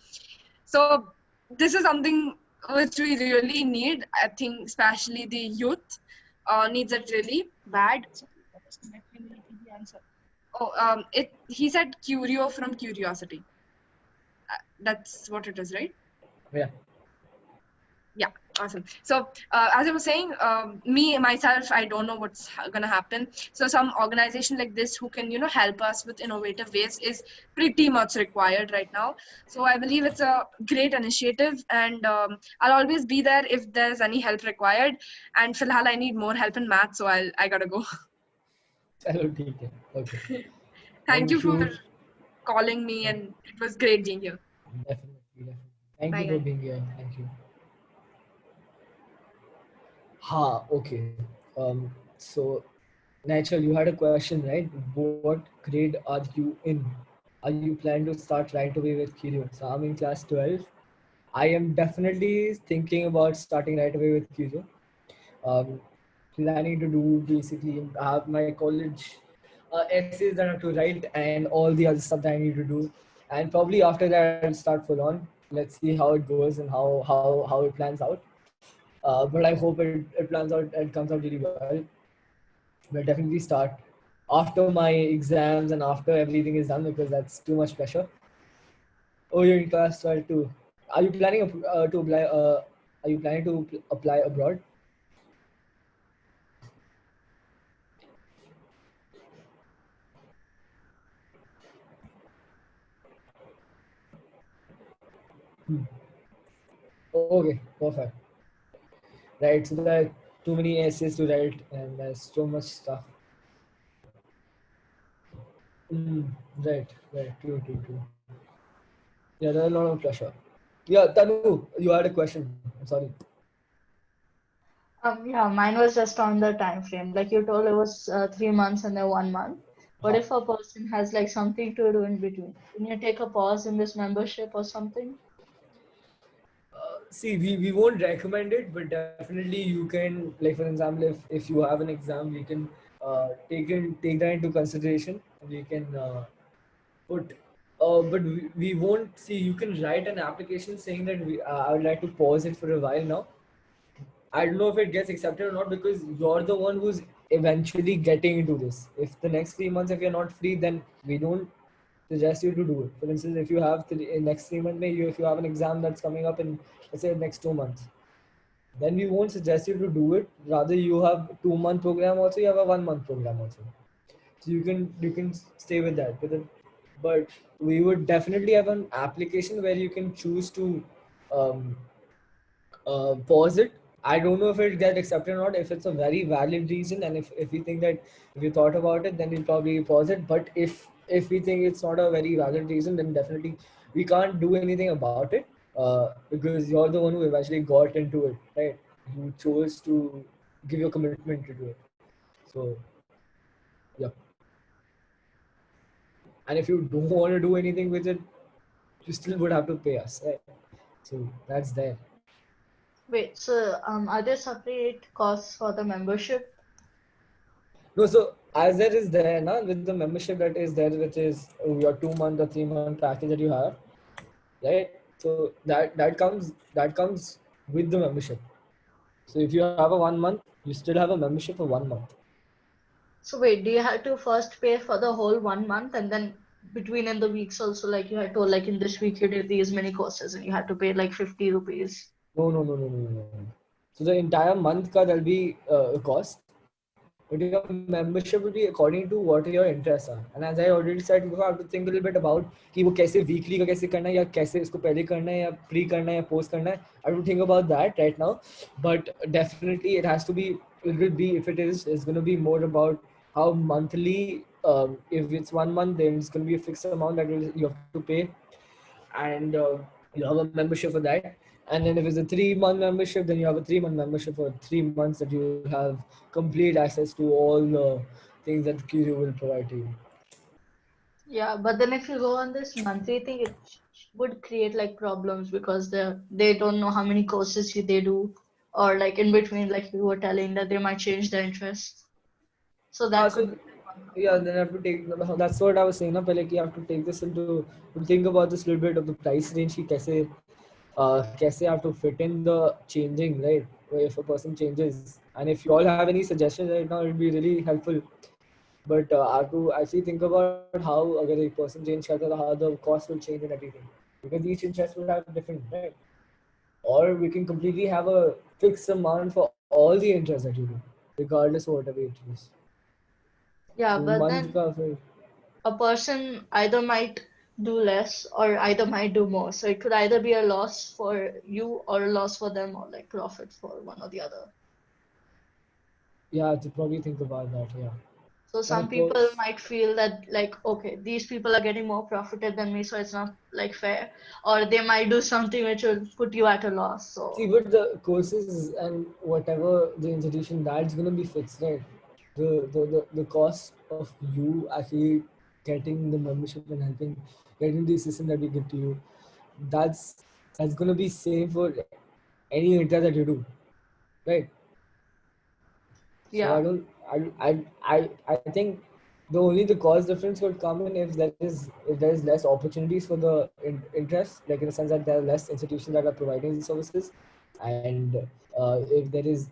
So this is something which we really need. I think especially the youth needs it really bad. Let me repeat the answer. Oh, he said curio from curiosity. That's what it is, right? Yeah. Yeah, awesome. So as I was saying, me myself, I don't know what's gonna happen. So some organization like this who can help us with innovative ways is pretty much required right now. So I believe it's a great initiative, and I'll always be there if there's any help required. And filhal, I need more help in math, so I gotta go. Chalo, theek hai. Okay. Thank you Thank for you. calling me, and it was great being here. Definitely, definitely. Thank Bye, you for guys. being here. Thank you. Ha, okay. So Natural, you had a question, right? What grade are you in? Are you planning to start right away with Curio? So I'm in class 12. I am definitely thinking about starting right away with Curio. Um, Planning to do basically have my college essays that I have to write and all the other stuff that I need to do. And probably after that, I'll start full on. Let's see how it goes and how it plans out. But I hope it plans out and comes out really well. We'll definitely start after my exams and after everything is done, because that's too much pressure. Oh, you're in class 12 too. Are you planning to apply? Are you planning to apply abroad? Hmm. Okay, perfect. right? So there are too many essays to write, and there's so much stuff. Right. True. Yeah, there's a lot of pressure. Yeah, Tanu, you had a question. I'm sorry. Yeah, mine was just on the time frame. Like you told, it was 3 months and then 1 month. What if a person has like something to do in between? Can you take a pause in this membership or something? See, we won't recommend it, but definitely you can, like for example, if you have an exam, we can take that into consideration. We can put, but we won't see. You can write an application saying that I would like to pause it for a while now. I don't know if it gets accepted or not because you're the one who's eventually getting into this. If the next 3 months, if you're not free, then we don't suggest you to do it. For instance, if you have in next 3 months, maybe if you have an exam that's coming up in let's say next 2 months, then we won't suggest you to do it. Rather, you have 2 month program also, you have a 1 month program also. So you can stay with that. But we would definitely have an application where you can choose to um, pause it. I don't know if it gets accepted or not. If it's a very valid reason, and if we think that if you thought about it, then we'll probably pause it. But if we think it's not a very valid reason, then definitely we can't do anything about it because you're the one who eventually got into it, right? You chose to give your commitment to do it. So, yeah. And if you don't want to do anything with it, you still would have to pay us, right? So that's there. Wait, so are there separate costs for the membership? No, so as there is there now with the membership that is there, which is your 2 month or 3 month package that you have, right? So that comes with the membership. So if you have a 1 month, you still have a membership for 1 month. So wait, do you have to first pay for the whole 1 month and then between in the weeks also like you had told like in this week you did these many courses and you had to pay like 50 rupees? No. So the entire month ka there'll be a cost, but your membership will be according to what your interests are. And as I already said before, I have to think a little bit about कि वो कैसे weekly का कैसे करना है या कैसे इसको पहले करना है या pre करना है या post करना है. I have to think about that right now, but definitely it has to be. It will be if it is. It's going to be more about how monthly. If it's 1 month, then it's going to be a fixed amount that you have to pay, and you have a membership for that. And then if it's a 3 month membership, then you have a 3 month membership for 3 months that you have complete access to all the things that Curio will provide to you. Yeah, but then if you go on this monthly thing, it would create like problems because they don't know how many courses they do, or like in between, like you were telling that they might change their interest. So that So could be like one yeah, problem. then I have to take. That's what I was saying. Na, पहले कि you have to take this into to think about this little bit of the price range कि कैसे have to fit in the changing, right? Where if a person changes, and if you all have any suggestions right now, it would be really helpful. But I have to actually think about how अगर एक person change करता है तो how the cost will change and everything, because each interest will have different, right? Or we can completely have a fixed amount for all the interests that you do, regardless of whatever it is. Yeah, So but month then का फिर a person either might do less or either might do more. So it could either be a loss for you or a loss for them or like profit for one or the other. yeah, to probably think about that, yeah. So And some of people course, might feel that like, okay, these people are getting more profited than me, so it's not like fair. Or they might do something which will put you at a loss. see, So but the courses and whatever the institution, that's gonna be fixed, right? The cost of you actually getting the membership and helping getting the system that we give to you, that's that's gonna be same for any interest that you do, right? So I yeah, don't I think the cost difference would come in if there is less opportunities for the interest, like in the sense that there are less institutions that are providing these services, and if there is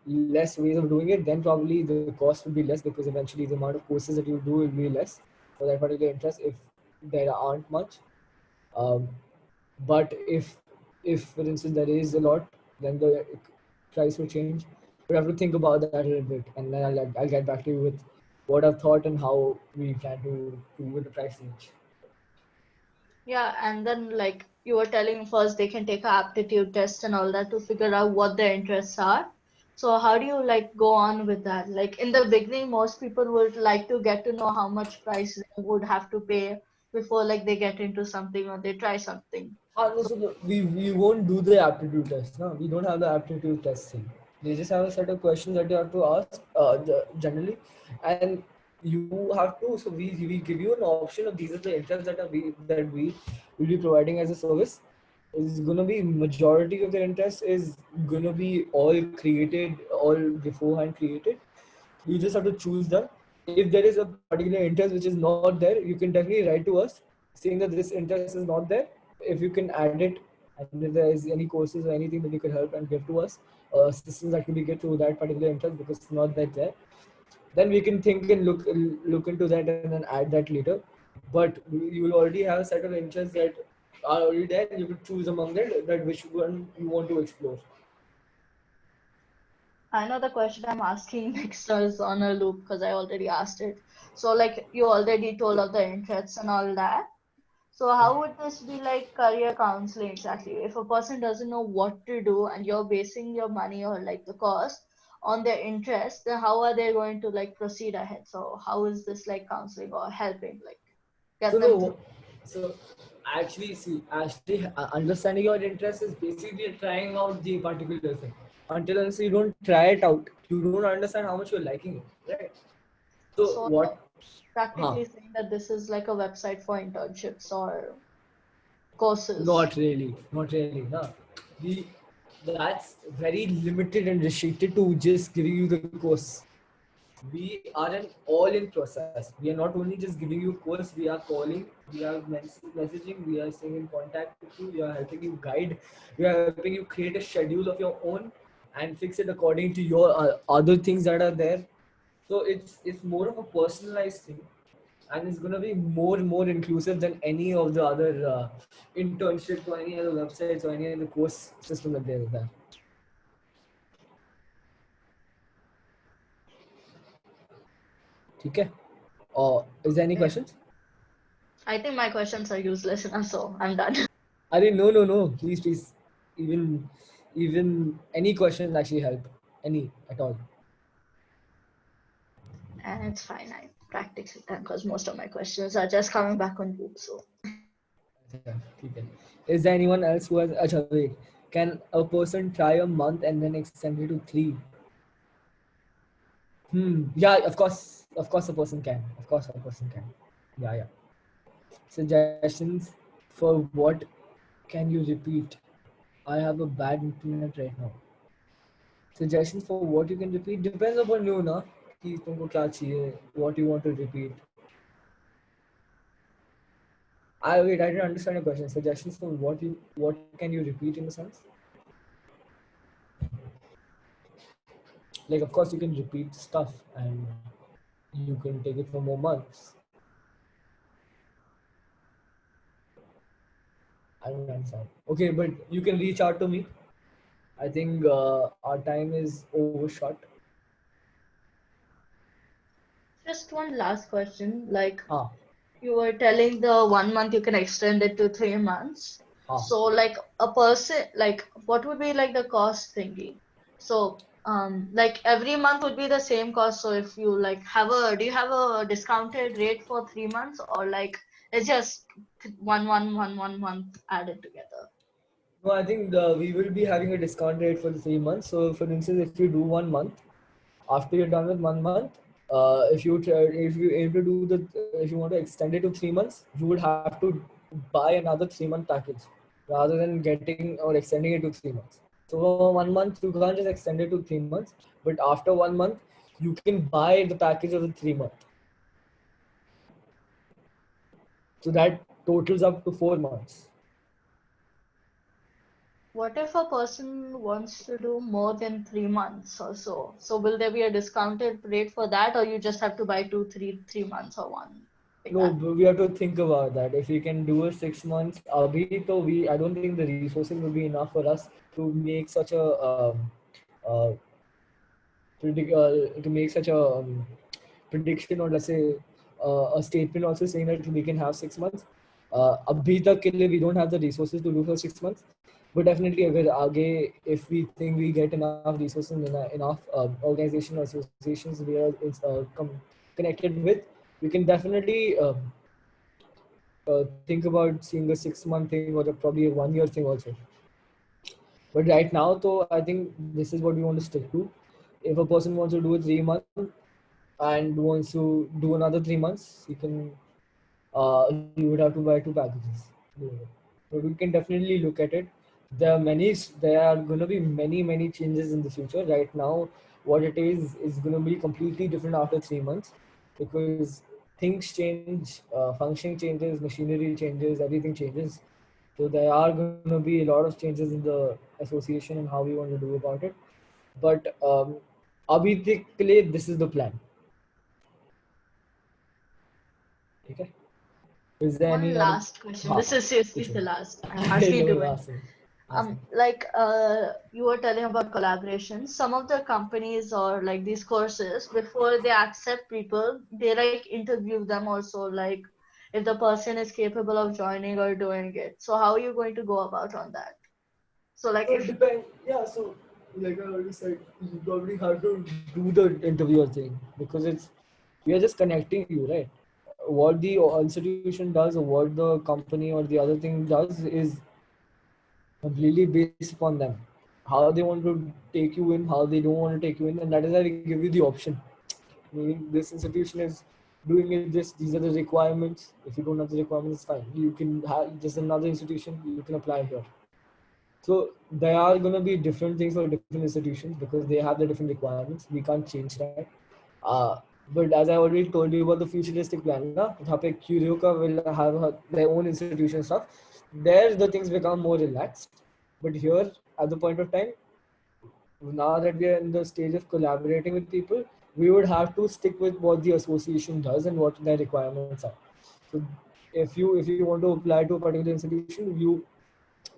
less ways of doing it, then probably the cost will be less because eventually the amount of courses that you do will be less for that particular interest if there aren't much. Um, but if for instance there is a lot, then the price will change. We have to think about that a little bit, and then I'll get back to you with what I've thought and how we plan to do with the price range. Yeah, and then like you were telling first they can take a aptitude test and all that to figure out what their interests are. So how do you like go on with that? Like in the beginning, most people would like to get to know how much price they would have to pay before like they get into something or they try something. No, So so we won't do the aptitude test. No, we don't have the aptitude test thing. They just have a set of questions that you have to ask generally, and you have to. So we give you an option of these are the interests that we will be providing as a service. Is gonna be majority of the interest is gonna be all created, all beforehand created. You just have to choose them. If there is a particular interest which is not there, you can definitely write to us saying that this interest is not there. If you can add it, and if there is any courses or anything that you could help and give to us, systems that can be get to that particular interest because it's not that there, then we can think and look into that and then add that later. But you will already have a set of interests that are already there. You could choose among them that which one you want to explore. I know the question I'm asking next is on a loop because I already asked it. So like you already told of the interests and all that. So how would this be like career counseling exactly? If a person doesn't know what to do and you're basing your money or like the cost on their interest, then how are they going to like proceed ahead? So how is this like counseling or helping like So get them through? no, so actually understanding your interest is basically trying out the particular thing. Until unless you don't try it out, you don't understand how much you're liking it, right? So So what? Huh? practically saying that this is like a website for internships or courses. Not really. No, we that's very limited and restricted to just giving you the course. We are an all-in process. We are not only just giving you course, we are calling, we are messaging, we are staying in contact with you, we are helping you guide, we are helping you create a schedule of your own and fix it according to your other things that are there. So it's more of a personalized thing, and it's gonna be more inclusive than any of the other internships or any other websites or any other course system that there is there. Okay. Is there any Okay. questions? I think my questions are useless enough, so I'm done. I didn't. No. Please. Even any questions actually help. Any at all. And it's fine. I practically done because most of my questions are just coming back on loop. So Okay. Okay. Is there anyone else who has? Achha, wait. Can a person try a month and then extend it to 3? Yeah. Of course. Of course, a person can. Of course, a person can. Yeah. Yeah. Suggestions for what can you repeat? I have a bad internet right now. Suggestions for what you can repeat depends upon you, na. कि तुमको क्या चाहिए, what you want to repeat. I didn't understand your question. Suggestions for what can you repeat in a sense? Like of course you can repeat stuff and you can take it for more months. I don't understand. Okay, but you can reach out to me. I think our time is overshot. just one last question. Like Ah, you were telling the 1 month you can extend it to 3 months. ah. So like a person, like what would be like the cost thingy? So like every month would be the same cost. So if you like do you have a discounted rate for 3 months or like it's just one month added together? No, I think we will be having a discount rate for the 3 months. So, for instance, if you do 1 month, after you're done with 1 month, if you aim to do if you want to extend it to 3 months, you would have to buy another 3 month package rather than getting or extending it to 3 months. So, for 1 month, you can't just extend it to 3 months, but after 1 month, you can buy the package of the 3 month. So that totals up to 4 months. What if a person wants to do more than 3 months or so? So will there be a discounted rate for that, or you just have to buy three months or one like No, that? but we have to think about that. If we can do a 6 months, I don't think the resources will be enough for us to make such a uh, to make such a prediction, or let's say a statement also saying that we can have 6 months. अभी तक के लिए we don't have the resources to do for 6 months. But definitely अगर आगे if we think we get enough resources and enough organization or associations we are connected with, we can definitely think about seeing a 6 month thing or probably a 1 year thing also. But right now, though, I think this is what we want to stick to. If a person wants to do a 3 month and wants to do another 3 months, he would have to buy two packages. So we can definitely look at it. There are going to be many changes in the future. Right now, what it is going to be completely different after 3 months because things change, functioning changes, machinery changes, everything changes. So there are going to be a lot of changes in the association and how we want to do about it. But abhi tak ke liye this is the plan. Okay. Is there One any other? last question. This is seriously the last. I I hardly know, do it. ask me. Ask me. Like you were telling about collaboration. Some of the companies or like these courses, before they accept people, they like interview them also, like if the person is capable of joining or doing it. So how are you going to go about on that? So like So it if depends. Yeah. So like I already said, you probably have to do the interviewer thing because we are just connecting you, right? What the institution does or what the company or the other thing does is completely based upon them. How they want to take you in, how they don't want to take you in, and that is why we give you the option. Meaning this institution is doing it this, these are the requirements. If you don't have the requirements, it's fine. You can have just another institution, you can apply here. So there are going to be different things for different institutions because they have the different requirements. We can't change that. But as I already told you about the futuristic plan, na, जहाँ पे Curio का will have their own institution stuff. There the things become more relaxed. But here at the point of time, now that we are in the stage of collaborating with people, we would have to stick with what the association does and what their requirements are. So if you want to apply to a particular institution, you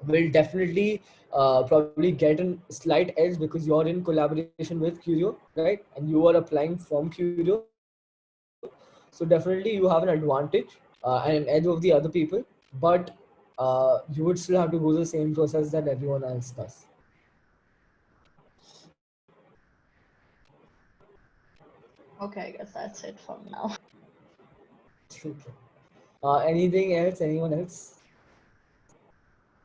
will definitely probably get a slight edge because you're in collaboration with Curio, right? And you are applying from Curio. So definitely you have an advantage and an edge of the other people, but you would still have to go the same process that everyone else does. okay, I guess that's it for now. Okay. Anything else? Anyone else?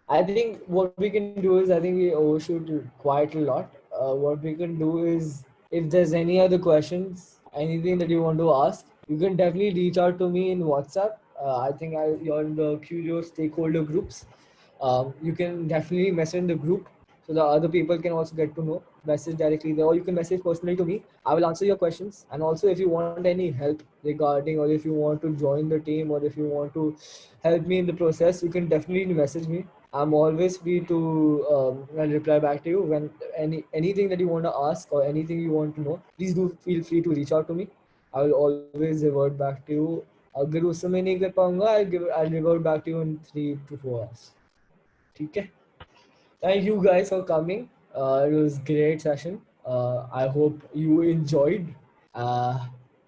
I think what we can do is I think we overshoot quite a lot. What we can do is if there's any other questions, anything that you want to ask, you can definitely reach out to me in WhatsApp. I think you're in the Curio stakeholder groups. You can definitely message in the group so the other people can also get to know. Message directly there, or you can message personally to me. I will answer your questions. And also, if you want any help regarding, or if you want to join the team, or if you want to help me in the process, you can definitely message me. I'm always free to reply back to you when anything that you want to ask or anything you want to know. Please do feel free to reach out to me. I will always revert back to you. अगर उस समय नहीं कर पाऊंगा, I'll revert back to you in 3 to 4 hours. ठीक है? Thank you guys for coming. It was great session. I hope you enjoyed, uh,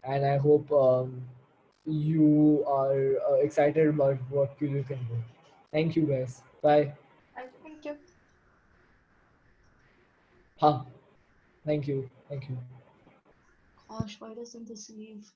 and I hope you are excited about what you can do. Thank you guys. Bye. Thank you. Huh. Thank you. Thank you. Gosh, why doesn't this leave?